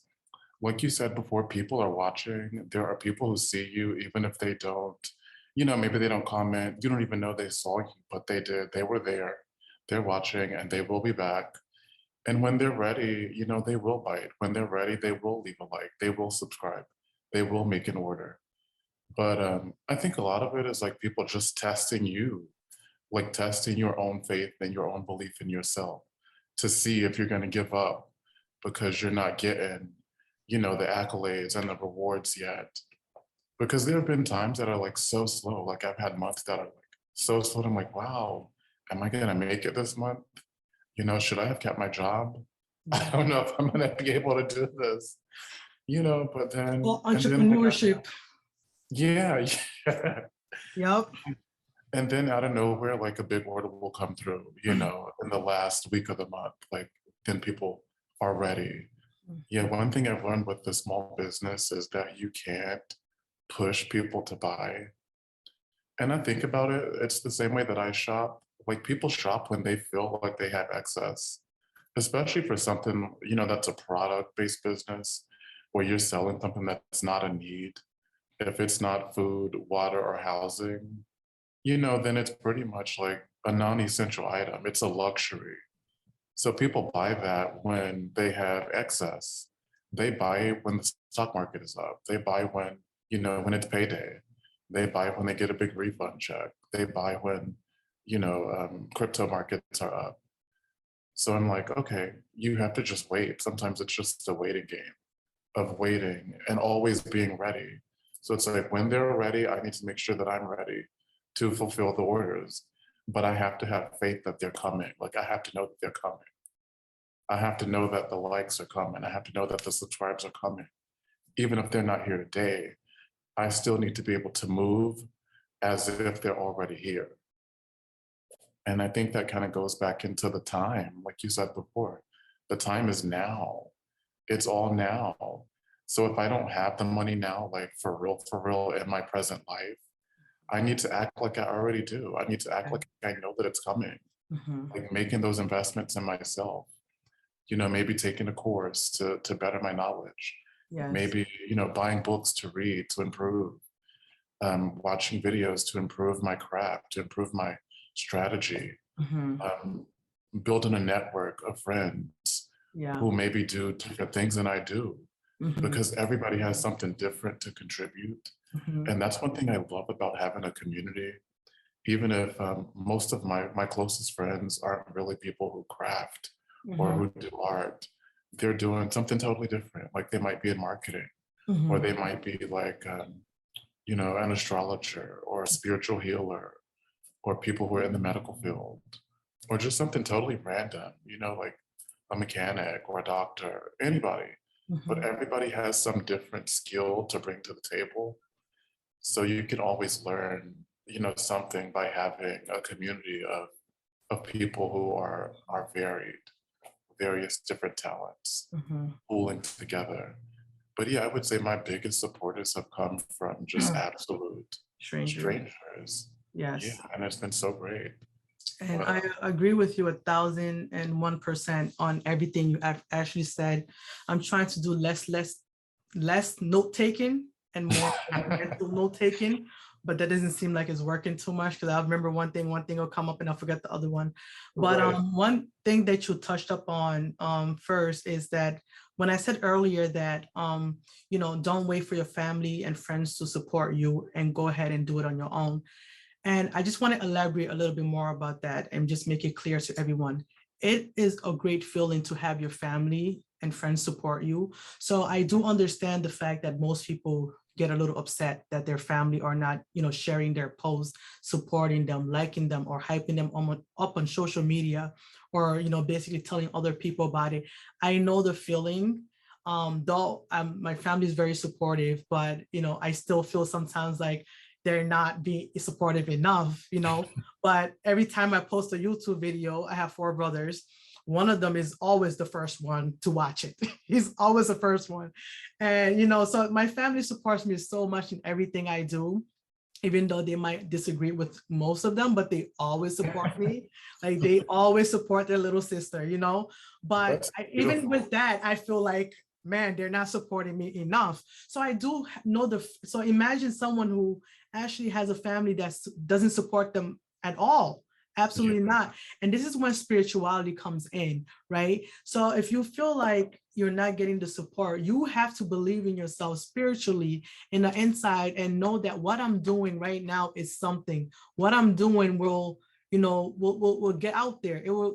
Like you said before, people are watching. There are people who see you, even if they don't, maybe they don't comment. You don't even know they saw you, but they did. They were there. They're watching and they will be back. And when they're ready, they will bite. When they're ready, they will leave a like. They will subscribe. They will make an order. But I think a lot of it is like people just testing you, like testing your own faith and your own belief in yourself to see if you're going to give up because you're not getting, the accolades and the rewards yet. Because there have been times that are like so slow. Like I've had months that are like so slow. I'm like, wow, am I gonna make it this month? You know, should I have kept my job? I Yeah. don't know if I'm gonna be able to do this. You know, but then Well, and then like entrepreneurship. yeah, yeah. Yep. And then out of nowhere, like a big order will come through, you know, in the last week of the month. Like then people are ready. Yeah, one thing I've learned with the small business is that you can't push people to buy. And I think about it, it's the same way that I shop. Like people shop when they feel like they have excess, especially for something, you know, that's a product-based business where you're selling something that's not a need. If it's not food, water, or housing, you know, then it's pretty much like a non-essential item. It's a luxury. So people buy that when they have excess. They buy it when the stock market is up. They buy when, you know, when it's payday. They buy when they get a big refund check. They buy when, you know, crypto markets are up. So I'm like, okay, you have to just wait. Sometimes it's just a waiting game of waiting and always being ready. So it's like when they're ready, I need to make sure that I'm ready to fulfill the orders. But I have to have faith that they're coming. Like I have to know that they're coming. I have to know that the likes are coming. I have to know that the subscribes are coming. Even if they're not here today, I still need to be able to move as if they're already here. And I think that kind of goes back into the time, like you said before, the time is now. It's all now. So if I don't have the money now, like for real in my present life, I need to act like I already do. I need to act like I know that it's coming, Mhm. like making those investments in myself. You know, maybe taking a course to better my knowledge. Yes. Maybe, you know, buying books to read, to improve, watching videos to improve my craft, to improve my strategy, Mhm. um, building a network of friends Yeah. who maybe do different things than I do, Mhm. because everybody has something different to contribute. Mhm. And that's one thing I love about having a community, even if most of my closest friends aren't really people who craft or Mhm. who do art. They're doing something totally different. Like they might be in marketing, or Mhm. they might be like, you know, an astrologer or a spiritual healer, or people who are in the medical field, or just something totally random, you know, like a mechanic or a doctor, anybody. But Mhm. everybody has some different skill to bring to the table. So you can always learn, you know, something by having a community of people who are varied, various different talents, Mhm. pooling together. But yeah, I would say my biggest supporters have come from just absolute Stranger. strangers. Yeah, Yes. and it's been so great. And But I agree with you 1,001% on everything you actually said. I'm trying to do less note taking and more mental note taking, but that doesn't seem like it's working too much because I remember one thing will come up and I'll forget the other one. But right, one thing that you touched up on first is that when I said earlier that you know, don't wait for your family and friends to support you and go ahead and do it on your own. And I just want to elaborate a little bit more about that and just make it clear to everyone. It is a great feeling to have your family and friends support you. So I do understand the fact that most people get a little upset that their family are not, you know, sharing their posts, supporting them, liking them, or hyping them up on social media, or, you know, basically telling other people about it. I know the feeling. Though my family is very supportive, but you know, I still feel sometimes like they're not being supportive enough, you know. But every time I post a YouTube video, I have 4 brothers. One of them is always the first one to watch it. He's always the first one. And, you know, so my family supports me so much in everything I do, even though they might disagree with most of them, but they always support me. Like they always support their little sister, you know. But that's even beautiful. with that, I feel like, man, they're not supporting me enough. So I do know so imagine someone who actually has a family that doesn't support them at all. Yeah, Absolutely not. And this is when spirituality comes in, right? So if you feel like you're not getting the support, you have to believe in yourself spiritually in the inside and know that what I'm doing right now is something. What I'm doing will, you know, will get out there. It will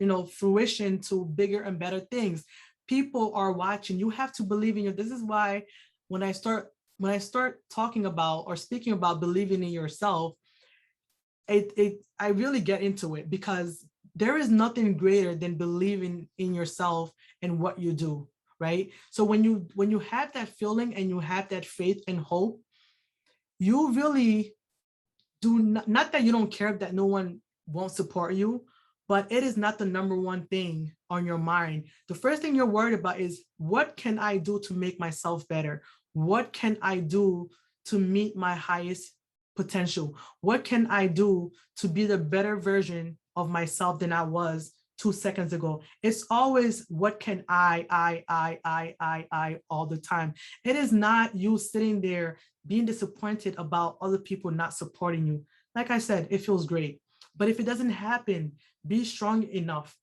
you know, fruition to bigger and better things. People are watching. You have to believe in you. This is why when I start when I start talking about or speaking about believing in yourself, I really get into it, because there is nothing greater than believing in yourself and what you do, right? So when you have that feeling and you have that faith and hope, you really do not that you don't care that no one won't support you, but it is not the number one thing on your mind. The first thing you're worried about is, what can I do to make myself better? What can I do to meet my highest potential? What can I do to be the better version of myself than I was 2 seconds ago? It's always, what can I all the time. It is not you sitting there being disappointed about other people not supporting you. Like I said, it feels great. But if it doesn't happen, be strong enough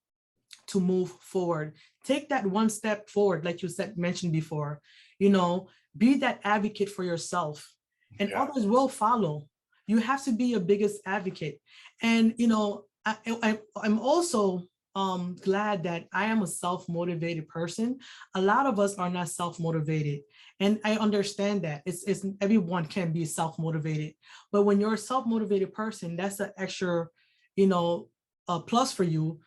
to move forward. Take that one step forward, like you said, mentioned before. Be that advocate for yourself, and others will follow. You have to be your biggest advocate. And I'm also glad that I am a self-motivated person. A lot of us are not self-motivated, and I understand that it's everyone can be self-motivated, but when you're a self-motivated person, that's an extra, a plus for you,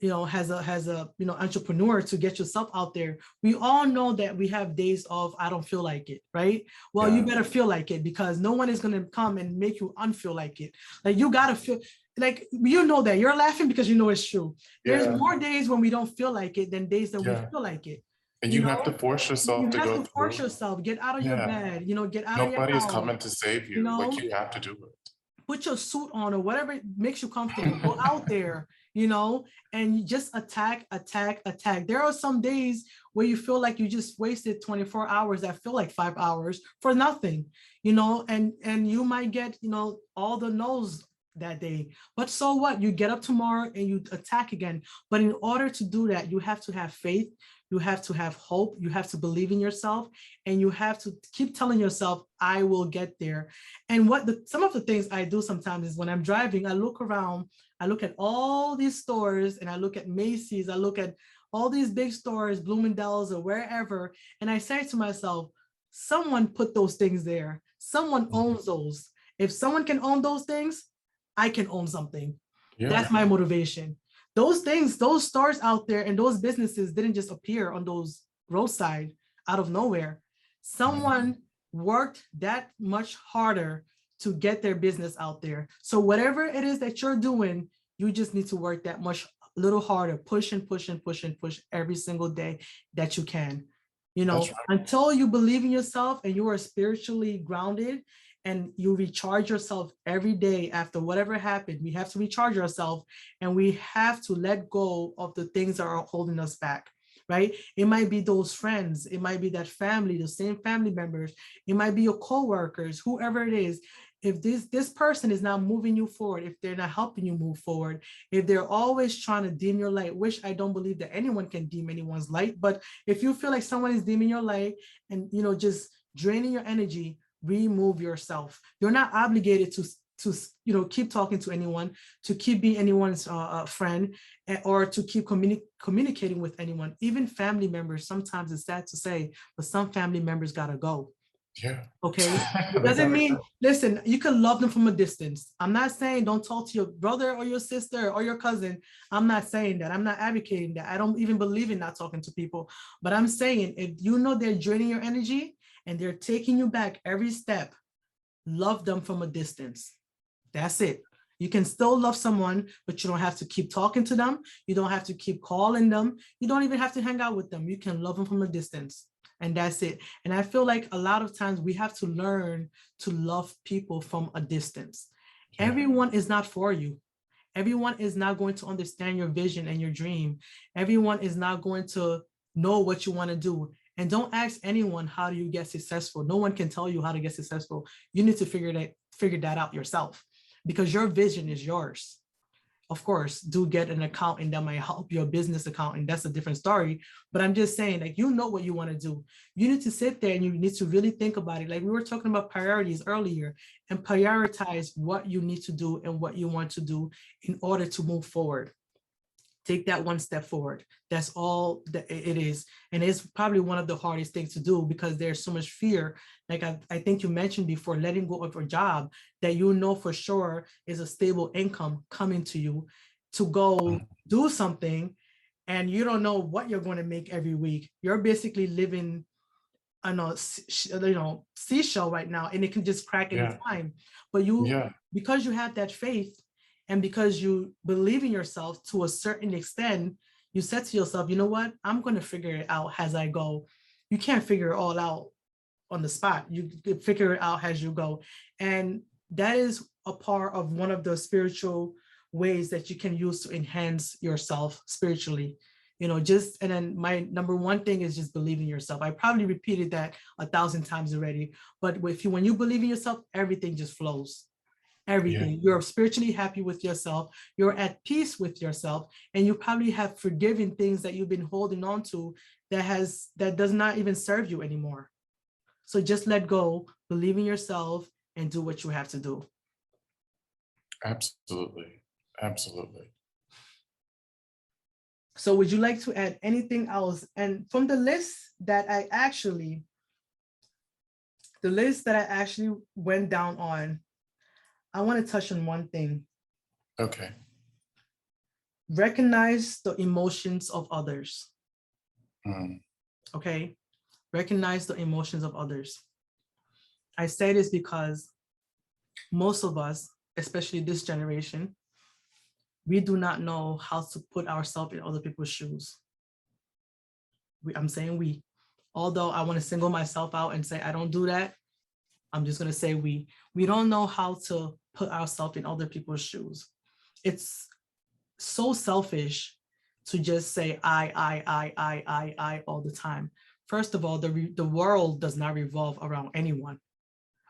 as a entrepreneur, to get yourself out there. We all know that we have days of, I don't feel like it, right? Well, you better feel like it, because no one is going to come and make you unfeel like it. Like, you got to feel like, that you're laughing because it's true. There's more days when we don't feel like it than days that we feel like it. And you have to force yourself to go through. Force yourself, get out of your bed, get out of your house. Nobody is coming to save you. Like, you have to do it. Put your suit on or whatever makes you comfortable. Go out there, and you just attack. There are some days where you feel like you just wasted 24 hours that feel like 5 hours for nothing, and you might get, all the no's that day. But so what? You get up tomorrow and you attack again. But in order to do that, you have to have faith. You have to have hope. You have to believe in yourself, and you have to keep telling yourself, I will get there. And some of the things I do sometimes is, when I'm driving, I look around, I look at all these stores, and I look at Macy's, I look at all these big stores, Bloomingdale's or wherever, and I say to myself, someone put those things there. Someone owns those. If someone can own those things, I can own something. That's my motivation. Those things, those stores out there and those businesses didn't just appear on those roadside out of nowhere. Someone worked that much harder to get their business out there. So whatever it is that you're doing, you just need to work that much little harder, push every single day that you can. Until you believe in yourself and you are spiritually grounded and you recharge yourself every day after whatever happened. We have to recharge ourselves, and we have to let go of the things that are holding us back, right? It might be those friends, it might be that family, the same family members, it might be your coworkers, whoever it is. If this person is not moving you forward, if they're not helping you move forward, if they're always trying to dim your light, which I don't believe that anyone can dim anyone's light, but if you feel like someone is dimming your light and just draining your energy, remove yourself. You're not obligated to keep talking to anyone, to keep being anyone's friend, or to keep communicating with anyone. Even family members, sometimes it's sad to say, but some family members gotta go. Okay. It doesn't mean, listen, you can love them from a distance. I'm not saying don't talk to your brother or your sister or your cousin. I'm not saying that. I'm not advocating that. I don't even believe in not talking to people. But I'm saying, if they're draining your energy and they're taking you back every step, love them from a distance. That's it. You can still love someone, but you don't have to keep talking to them. You don't have to keep calling them. You don't even have to hang out with them. You can love them from a distance. And that's it. And I feel like a lot of times we have to learn to love people from a distance. Everyone is not for you. Everyone is not going to understand your vision and your dream. Everyone is not going to know what you want to do. And don't ask anyone, how do you get successful? No one can tell you how to get successful. You need to figure that out yourself, because your vision is yours. Of course, do get an accountant that might help your business accountant. That's a different story. But I'm just saying, like, what you want to do. You need to sit there and you need to really think about it. Like we were talking about priorities earlier, and prioritize what you need to do and what you want to do in order to move forward. Take that one step forward. That's all that it is. And it's probably one of the hardest things to do because there's so much fear. Like I think you mentioned before, letting go of a job that you know for sure is a stable income coming to you to go do something, and you don't know what you're going to make every week. You're basically living on a seashell right now, and it can just crack anytime. But because you have that faith, and because you believe in yourself to a certain extent, you said to yourself, you know what, I'm going to figure it out as I go. You can't figure it all out on the spot. You figure it out as you go. And that is a part of one of the spiritual ways that you can use to enhance yourself spiritually. And then my number one thing is just believe in yourself. I probably repeated that 1,000 times already, but when you believe in yourself, everything just flows. Everything. You're spiritually happy with yourself. You're at peace with yourself, and you probably have forgiven things that you've been holding on to that does not even serve you anymore. So just let go, believe in yourself, and do what you have to do. Absolutely. Absolutely. So would you like to add anything else? And from the list that I actually went down on, I want to touch on one thing. Okay. Recognize the emotions of others. Okay. Recognize the emotions of others. I say this because most of us, especially this generation, we do not know how to put ourselves in other people's shoes. I'm saying we. Although I want to single myself out and say I don't do that, I'm just going to say we don't know how to put ourselves in other people's shoes. It's so selfish to just say I all the time. First of all, the world does not revolve around anyone.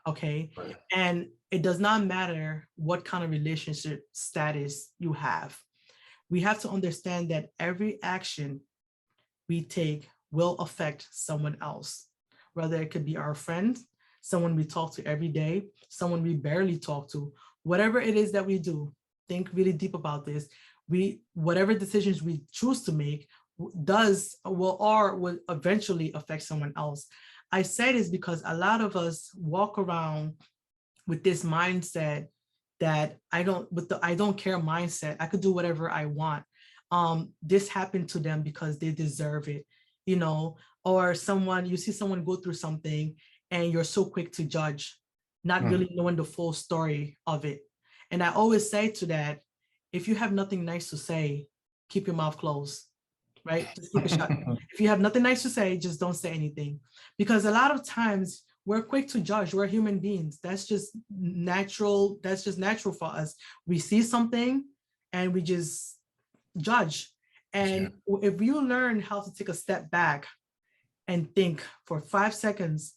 Okay. Right. And it does not matter what kind of relationship status you have. We have to understand that every action we take will affect someone else, whether it could be our friend, someone we talk to every day, someone we barely talk to, whatever it is that we do. Think really deep about this. Whatever decisions we choose to make will eventually affect someone else. I say this because a lot of us walk around with this mindset that I don't care mindset. I could do whatever I want. This happened to them because they deserve it, or you see someone go through something and you're so quick to judge, not really knowing the full story of it. And I always say to that, if you have nothing nice to say, keep your mouth closed, right? Just keep it shut. If you have nothing nice to say, just don't say anything. Because a lot of times we're quick to judge. We're human beings. That's just natural. That's just natural for us. We see something and we just judge. And if you learn how to take a step back and think for 5 seconds,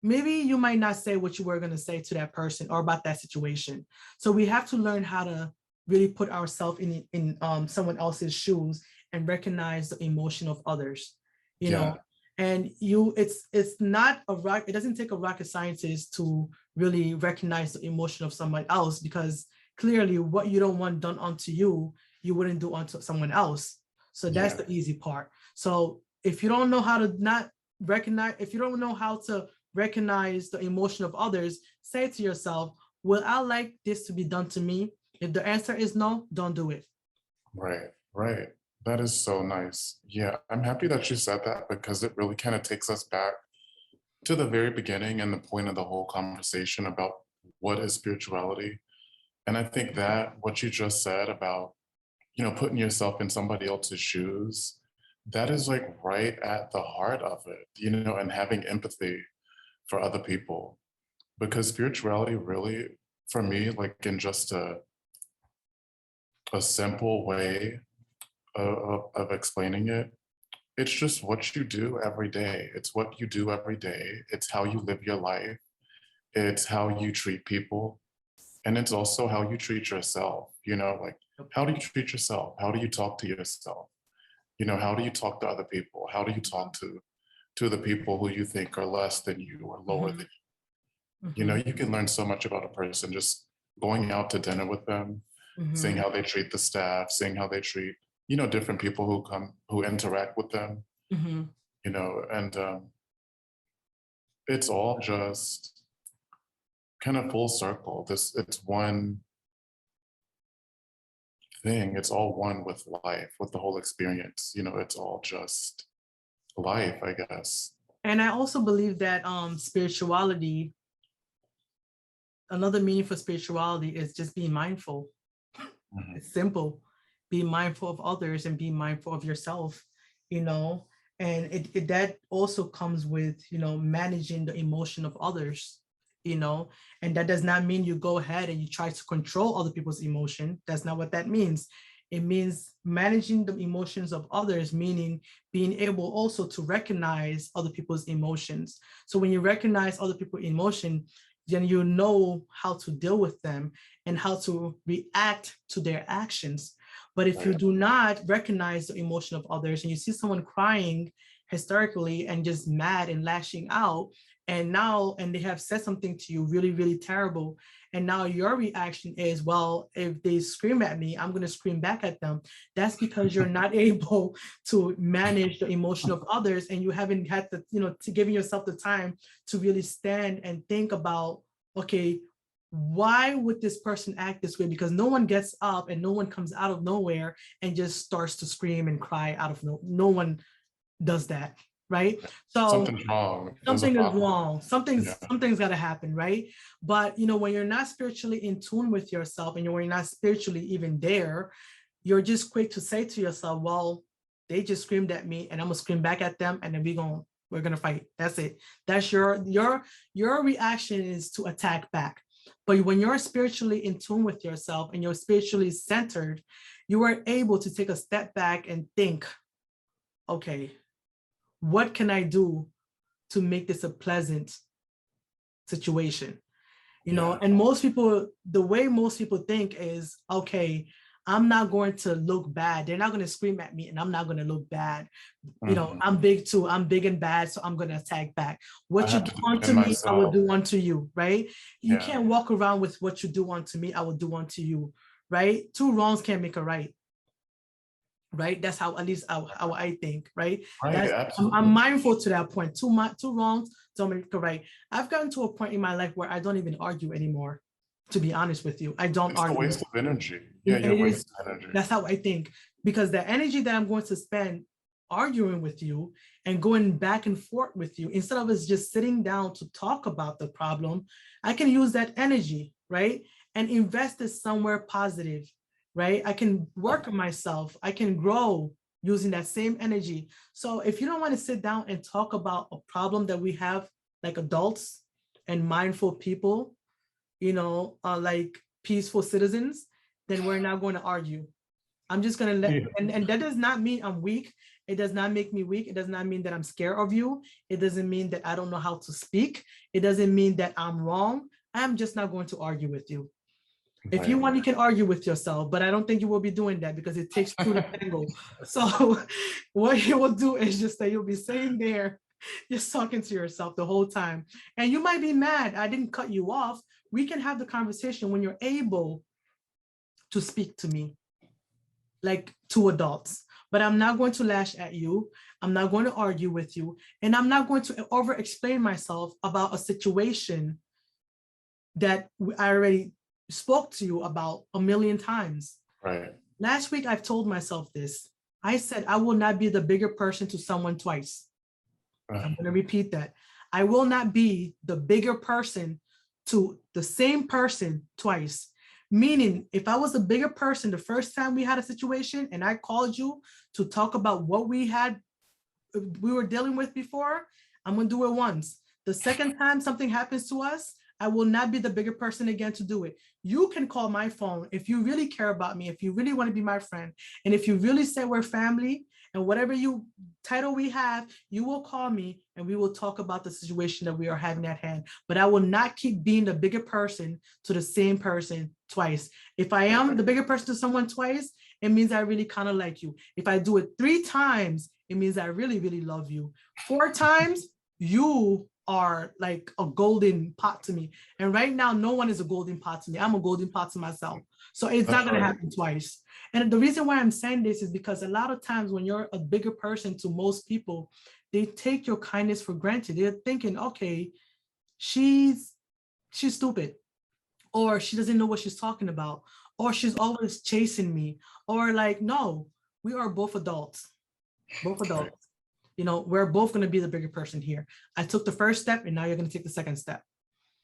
maybe you might not say what you were going to say to that person or about that situation. So we have to learn how to really put ourselves in someone else's shoes and recognize the emotion of others, you know. And it's not it doesn't take a rocket scientist to really recognize the emotion of someone else, because clearly what you don't want done onto you, you wouldn't do onto someone else. So that's the easy part. So if you don't know how to recognize the emotion of others, say to yourself, will I like this to be done to me? If the answer is no, don't do it. Right. That is so nice. Yeah, I'm happy that you said that, because it really kind of takes us back to the very beginning and the point of the whole conversation about what is spirituality. And I think that what you just said about, putting yourself in somebody else's shoes, that is like right at the heart of it, and having empathy for other people. Because spirituality really, for me, like in just a simple way of explaining it, it's just what you do every day. It's what you do every day. It's how you live your life. It's how you treat people. And it's also how you treat yourself, like, how do you treat yourself? How do you talk to yourself? How do you talk to other people? How do you talk to the people who you think are less than you or lower than you? You can learn so much about a person just going out to dinner with them, seeing how they treat the staff, seeing how they treat different people who interact with them, Mhm. and it's all just kind of full circle. It's one thing. It's all one with life, with the whole experience. It's all just life, I guess. And I also believe that spirituality, another meaning for spirituality is just being mindful. Mhm. It's simple. Be mindful of others and be mindful of yourself, you know, and that also comes with, managing the emotion of others, and that does not mean you go ahead and you try to control other people's emotion. That's not what that means. It means managing the emotions of others, meaning being able also to recognize other people's emotions. So when you recognize other people's emotion, then you know how to deal with them and how to react to their actions. But if you Right. do not recognize the emotion of others and you see someone crying hysterically and just mad and lashing out, and they have said something to you really, really terrible, and now your reaction is, well, if they scream at me, I'm going to scream back at them. That's because you're not able to manage the emotion of others, and you haven't had to giving yourself the time to really stand and think about, okay, why would this person act this way? Because no one gets up and no one comes out of nowhere and just starts to scream and cry out of no one does that, right? So Something's wrong. There's a something is problem. wrong. Yeah. Something's got to happen, right? But when you're not spiritually in tune with yourself and when you're not spiritually even there, you're just quick to say to yourself, well, they just screamed at me and I'm gonna scream back at them, and then we're gonna fight. That's it. That's your reaction is to attack back. But when you're spiritually in tune with yourself and you're spiritually centered, you are able to take a step back and think, okay, what can I do to make this a pleasant situation? Yeah. And most people, the way most people think is, okay, I'm not going to look bad. They're not going to scream at me and I'm not going to look bad. Mhm. I'm big too. I'm big and bad, so I'm going to attack back. I What you have do to unto defend me, I will myself. do unto you, right? You Yeah. can't walk around with what you do unto me, I will do unto you, right? Two wrongs can't make a right. Right? That's how, at least how I think, right? Right. That's Absolutely. I'm mindful to that point. Two wrongs don't make a right. I've gotten to a point in my life where I don't even argue anymore. To be honest with you, I don't It's a argue. waste of energy. Yeah, And you're it is, wasting energy. that's how I think, because the energy that I'm going to spend arguing with you and going back and forth with you, instead of us just sitting down to talk about the problem, I can use that energy, right? And invest it somewhere positive, right? I can work on myself. I can grow using that same energy. So if you don't want to sit down and talk about a problem that we have, like adults and mindful people, like peaceful citizens, then we're not going to argue. I'm just going to let, Yeah. and that does not mean I'm weak. It does not make me weak. It does not mean that I'm scared of you. It doesn't mean that I don't know how to speak. It doesn't mean that I'm wrong. I'm just not going to argue with you. If you Right. want, you can argue with yourself, but I don't think you will be doing that because it takes two to tango. So what you will do is just that you'll be sitting there, just talking to yourself the whole time. And you might be mad. I didn't cut you off. We can have the conversation when you're able to speak to me, like two adults. But I'm not going to lash at you. I'm not going to argue with you. And I'm not going to over explain myself about a situation that I already spoke to you about a million times. Right. Last week, I've told myself this. I said, I will not be the bigger person to someone twice. I'm going to repeat that. I will not be the bigger person to the same person twice. Meaning, if I was a bigger person the first time we had a situation and I called you to talk about what we were dealing with before, I'm going to do it once. The second time something happens to us, I will not be the bigger person again to do it. You can call my phone if you really care about me, if you really want to be my friend, and if you really say we're family and whatever title we have, you will call me and we will talk about the situation that we are having at hand. But I will not keep being the bigger person to the same person twice. If I am the bigger person to someone twice, it means I really kind of like you. If I do it 3 times, it means I really, really love you. 4 times, you are like a golden pot to me. And right now, no one is a golden pot to me. I'm a golden pot to myself. So it's That's not going to right. happen twice. And the reason why I'm saying this is because a lot of times when you're a bigger person to most people, they take your kindness for granted. They're thinking, okay, she's stupid, or she doesn't know what she's talking about, or she's always chasing me, or like, no, we are both adults, both adults. You know, we're both going to be the bigger person here. I took the first step and now you're going to take the second step.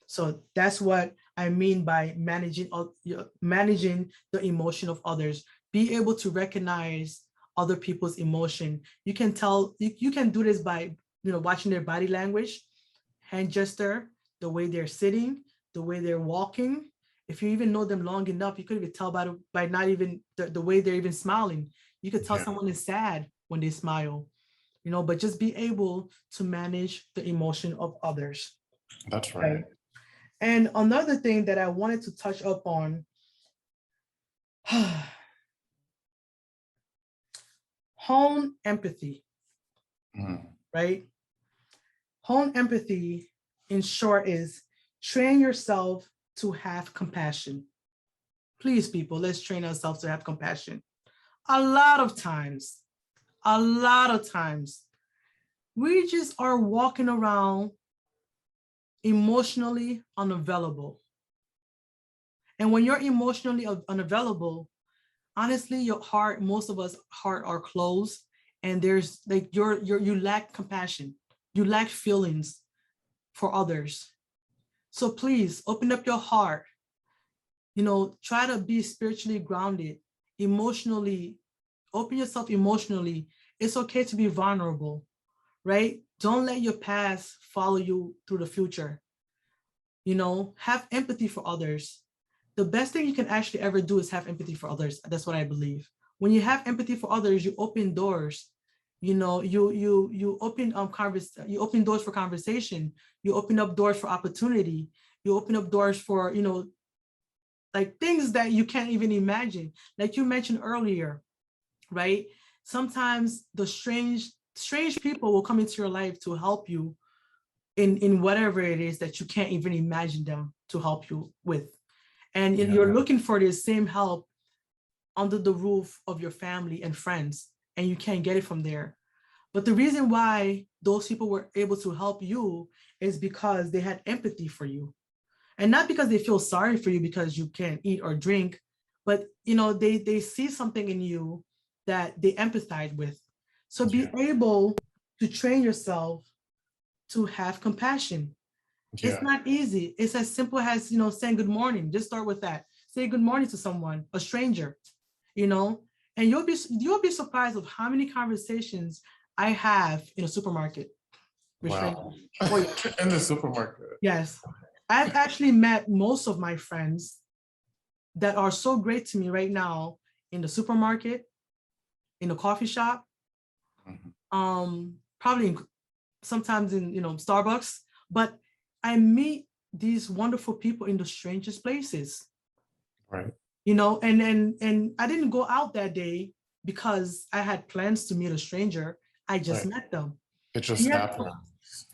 So that's what I mean by managing the emotion of others. Be able to recognize other people's emotion. You can tell, you can do this by, watching their body language, hand gesture, the way they're sitting, the way they're walking. If you even know them long enough, you could even tell by not even the way they're even smiling. You could tell someone is sad when they smile, but just be able to manage the emotion of others. That's right. And another thing that I wanted to touch up on, hone empathy, right? Hone empathy, in short, is train yourself to have compassion. Please, people, let's train ourselves to have compassion. A lot of times, we just are walking around emotionally unavailable. And when you're emotionally unavailable, honestly, your heart, most of us heart are closed, and there's like you lack compassion, you lack feelings for others. So please open up your heart, try to be spiritually grounded, emotionally, open yourself emotionally. It's okay to be vulnerable, right? Don't let your past follow you through the future. Have empathy for others. The best thing you can actually ever do is have empathy for others. That's what I believe. When you have empathy for others, you open doors. You open you open doors for conversation. You open up doors for opportunity. You open up doors for like things that you can't even imagine. Like you mentioned earlier, right? Sometimes the strange people will come into your life to help you in whatever it is that you can't even imagine them to help you with. And you're looking for the same help under the roof of your family and friends, and you can't get it from there. But the reason why those people were able to help you is because they had empathy for you. And not because they feel sorry for you because you can't eat or drink, but they see something in you that they empathize with. So be able to train yourself to have compassion. It's not easy. It's as simple as, saying good morning. Just start with that. Say good morning to someone, a stranger, and you'll be surprised of how many conversations I have in a supermarket. Wow. In the supermarket. Yes. I've actually met most of my friends that are so great to me right now in the supermarket, in the coffee shop, probably sometimes in, Starbucks, but I meet these wonderful people in the strangest places. Right. And I didn't go out that day because I had plans to meet a stranger. I just met them. It just happened.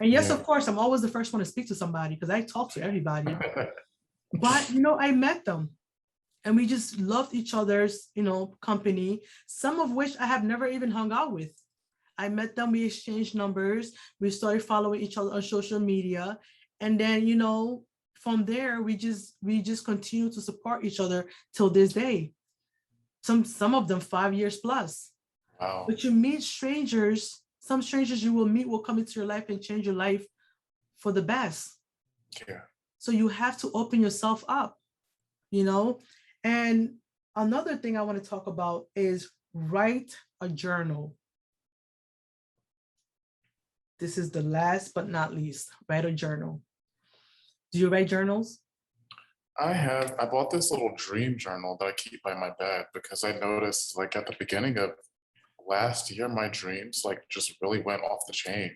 And yes, of course, I'm always the first one to speak to somebody because I talk to everybody. But, I met them and we just loved each other's, company, some of which I have never even hung out with. I met them, we exchanged numbers, we started following each other on social media. And then, from there, we just continue to support each other till this day. Some of them 5 years plus. Wow. But you meet strangers, some strangers you will meet will come into your life and change your life for the best. Yeah. So you have to open yourself up, And another thing I want to talk about is write a journal. This is the last but not least, write a journal. Do you write journals? I bought this little dream journal that I keep by my bed because I noticed like at the beginning of last year, my dreams like just really went off the chain.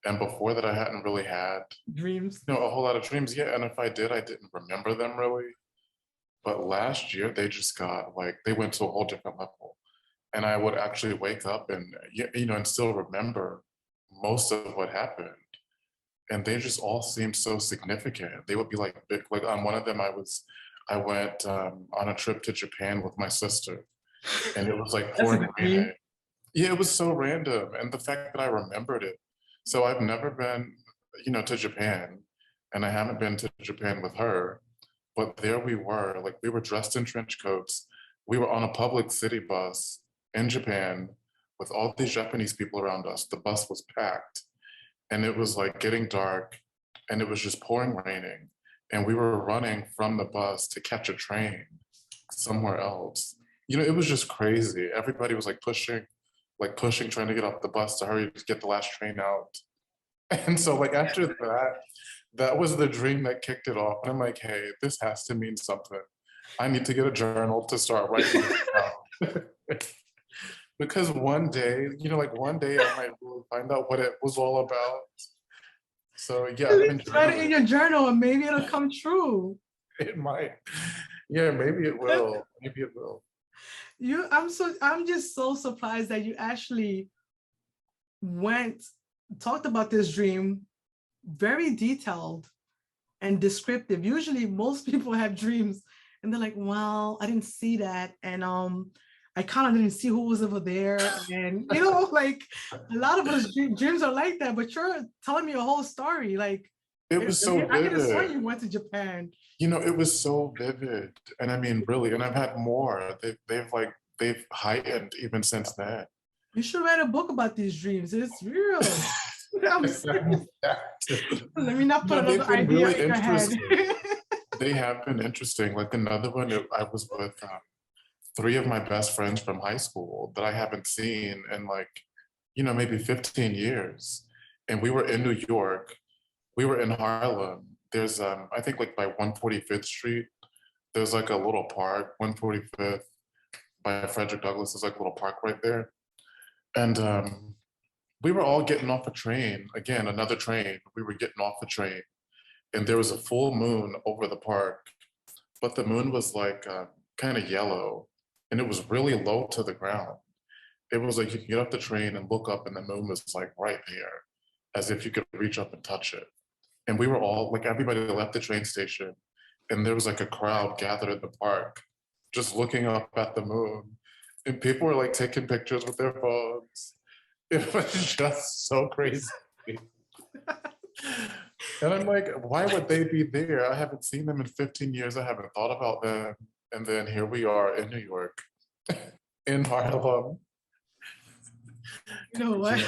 And before that, I hadn't really had dreams, a whole lot of dreams. Yeah. And if I did, I didn't remember them really. But last year, they just got like, they went to a whole different level. And I would actually wake up and, and still remember most of what happened. And they just all seemed so significant. They would be like big, like on one of them, I went on a trip to Japan with my sister. and it was like That's a pouring good dream. raining. Yeah, it was so random. And the fact that I remembered it. So I've never been, to Japan, and I haven't been to Japan with her, but there we were, like we were dressed in trench coats. We were on a public city bus in Japan with all these Japanese people around us. The bus was packed and it was like getting dark and it was just pouring raining. And we were running from the bus to catch a train somewhere else. It was just crazy. Everybody was like pushing, trying to get off the bus to hurry to get the last train out. And so like after that, that was the dream that kicked it off. And I'm like, hey, this has to mean something. I need to get a journal to start writing this down. Because one day, like one day I might really find out what it was all about. So yeah, I've been Write it in journaling. your journal and maybe it'll come true. It might. Yeah, maybe it will. Maybe it will. I'm just so surprised that you actually talked about this dream, very detailed and descriptive. Usually most people have dreams and they're like, well, I didn't see that. And I kind of didn't see who was over there. And like a lot of us dreams are like that, but you're telling me a whole story. Like It was so I could have sworn vivid. you went to Japan. It was so vivid. And I mean, really, and I've had more. They've heightened even since then. You should write a book about these dreams. It's real. I'm serious. Let me not put They've another been idea really in your head. interesting. They have been interesting. Like another one, I was with three of my best friends from high school that I haven't seen in like, maybe 15 years. And we were in New York. We were in Harlem. There's, I think like by 145th Street, there's like a little park, 145th by Frederick Douglass. There's like a little park right there. And we were all getting off a train, again, another train. We were getting off the train and there was a full moon over the park, but the moon was like kind of yellow and it was really low to the ground. It was like you could get off the train and look up and the moon was like right there, as if you could reach up and touch it. And we were all like, everybody left the train station and there was like a crowd gathered in the park, just looking up at the moon. And people were like taking pictures with their phones. It was just so crazy. And I'm like, why would they be there? I haven't seen them in 15 years. I haven't thought about them. And then here we are in New York, in Harlem. You know what?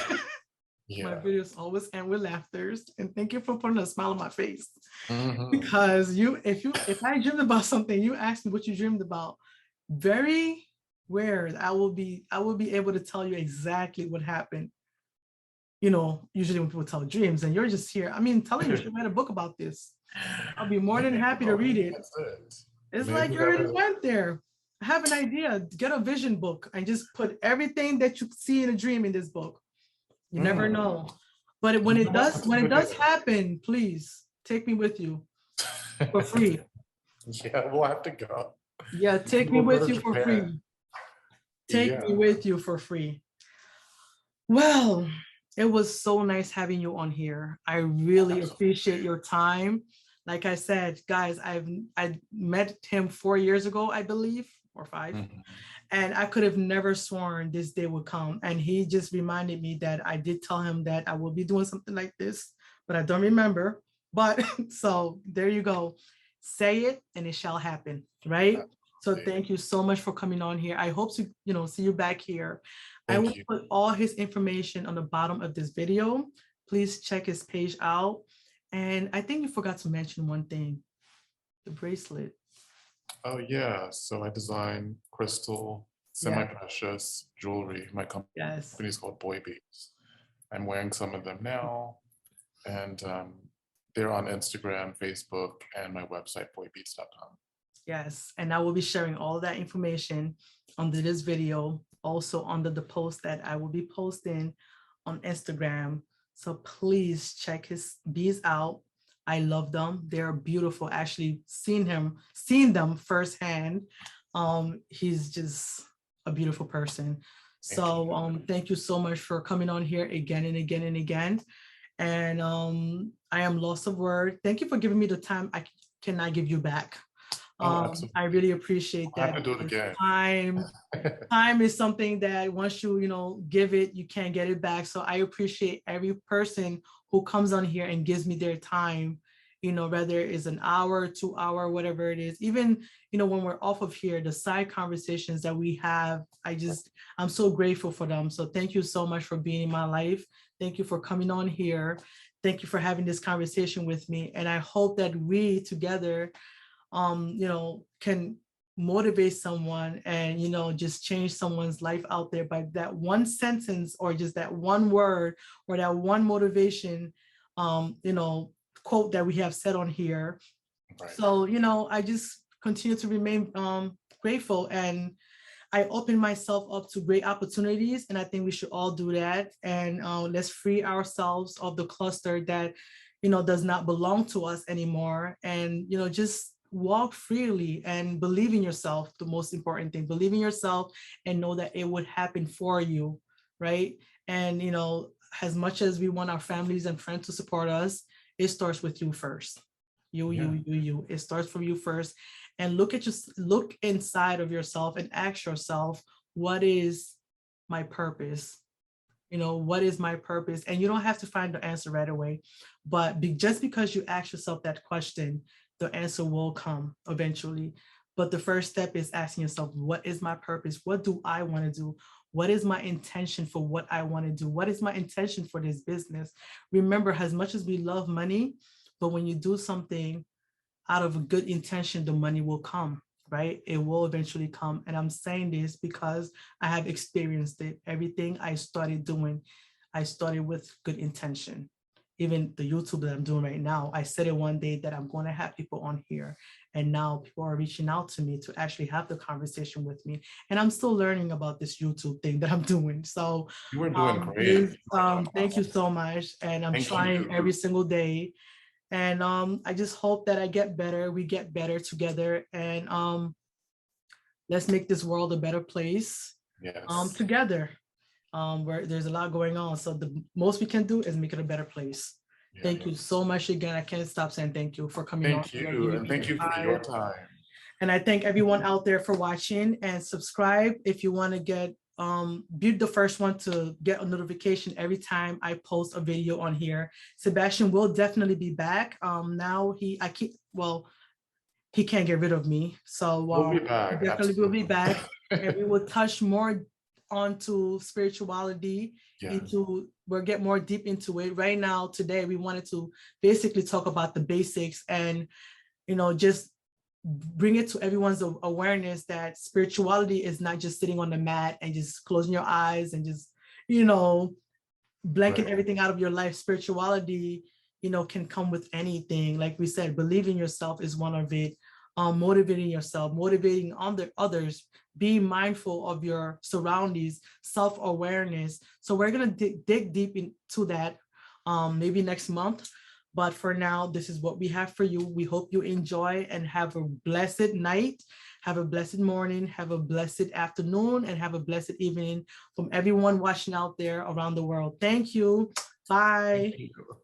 Yeah. My videos always end with laughters, and thank you for putting a smile on my face. Mhm. Because if I dreamed about something, you asked me what you dreamed about, very weird. I will be able to tell you exactly what happened. Usually when people tell dreams, and you're just here. I mean, telling you should write a book about this. I'll be more than happy to read it. That's it. It's Maybe like you already went there. I have an idea. Get a vision book and just put everything that you see in a dream in this book. You never know. But when it does happen, please take me with you for free. Yeah, we'll have to go. Yeah, take me with you for free. Take me Yeah. with you for free. Well, it was so nice having you on here. I really appreciate your time. Like I said, guys, I met him 4 years ago, I believe, or 5. Mhm. And I could have never sworn this day would come. And he just reminded me that I did tell him that I will be doing something like this, but I don't remember. But so there you go. Say it and it shall happen, right? So thank you so much for coming on here. I hope to, see you back here. I will put all his information on the bottom of this video. Please check his page out. And I think you forgot to mention one thing, the bracelet. Oh yeah, so I design crystal, semi-precious jewelry. My company is called BOYBEADS. I'm wearing some of them now, and they're on Instagram, Facebook, and my website, boybeads.com. Yes, and I will be sharing all that information under this video, also under the post that I will be posting on Instagram. So please check his beads out. I love them. They're beautiful. Actually, seen them firsthand. He's just a beautiful person. So thank you so much for coming on here again and again and again. And I am lost of word. Thank you for giving me the time I cannot give you back. Absolutely. I really appreciate I'll have that. to do it Because again. time is something that once you, give it, you can't get it back. So I appreciate every person who comes on here and gives me their time, whether it's an hour, 2 hour, whatever it is. Even, when we're off of here, the side conversations that we have, I'm so grateful for them. So thank you so much for being in my life. Thank you for coming on here. Thank you for having this conversation with me. And I hope that we together, can motivate someone and, just change someone's life out there by that one sentence or just that one word or that one motivation, quote that we have said on here. Right. So, I just continue to remain grateful, and I open myself up to great opportunities, and I think we should all do that. And let's free ourselves of the cluster that, does not belong to us anymore. And, just walk freely and believe in yourself. The most important thing, believe in yourself and know that it would happen for you, right? And, as much as we want our families and friends to support us, it starts with you first. You. It starts from you first. And look inside of yourself and ask yourself, what is my purpose? What is my purpose? And you don't have to find the answer right away, but just because you ask yourself that question, the answer will come eventually. But the first step is asking yourself, what is my purpose? What do I want to do? What is my intention for what I want to do? What is my intention for this business? Remember, as much as we love money, but when you do something out of a good intention, the money will come, right? It will eventually come. And I'm saying this because I have experienced it. Everything I started doing, I started with good intention. Even the YouTube that I'm doing right now, I said it one day that I'm going to have people on here. And now people are reaching out to me to actually have the conversation with me. And I'm still learning about this YouTube thing that I'm doing. So You were doing great. Thank you so much. And I'm trying every single day. And I just hope that I get better. We get better together. And let's make this world a better place. Yes. Together. Where there's a lot going on. So the most we can do is make it a better place. Yeah. Thank you so much again. I can't stop saying thank you for coming on. Thank you. And thank you for your time. And I thank everyone out there for watching, and subscribe if you want to get be the first one to get a notification every time I post a video on here. Sebastian will definitely be back. Now he can't get rid of me. So we'll be back. Definitely absolutely. Will be back. And we will touch more onto spirituality, we'll get more deep into it. Right now, today, we wanted to basically talk about the basics and, just bring it to everyone's awareness that spirituality is not just sitting on the mat and just closing your eyes and just, blanking everything out of your life. Spirituality, can come with anything. Like we said, believing yourself is one of it. Motivating yourself, motivating others, being mindful of your surroundings, self-awareness. So we're going to dig deep into that maybe next month. But for now, this is what we have for you. We hope you enjoy and have a blessed night, have a blessed morning, have a blessed afternoon, and have a blessed evening from everyone watching out there around the world. Thank you. Bye. Thank you.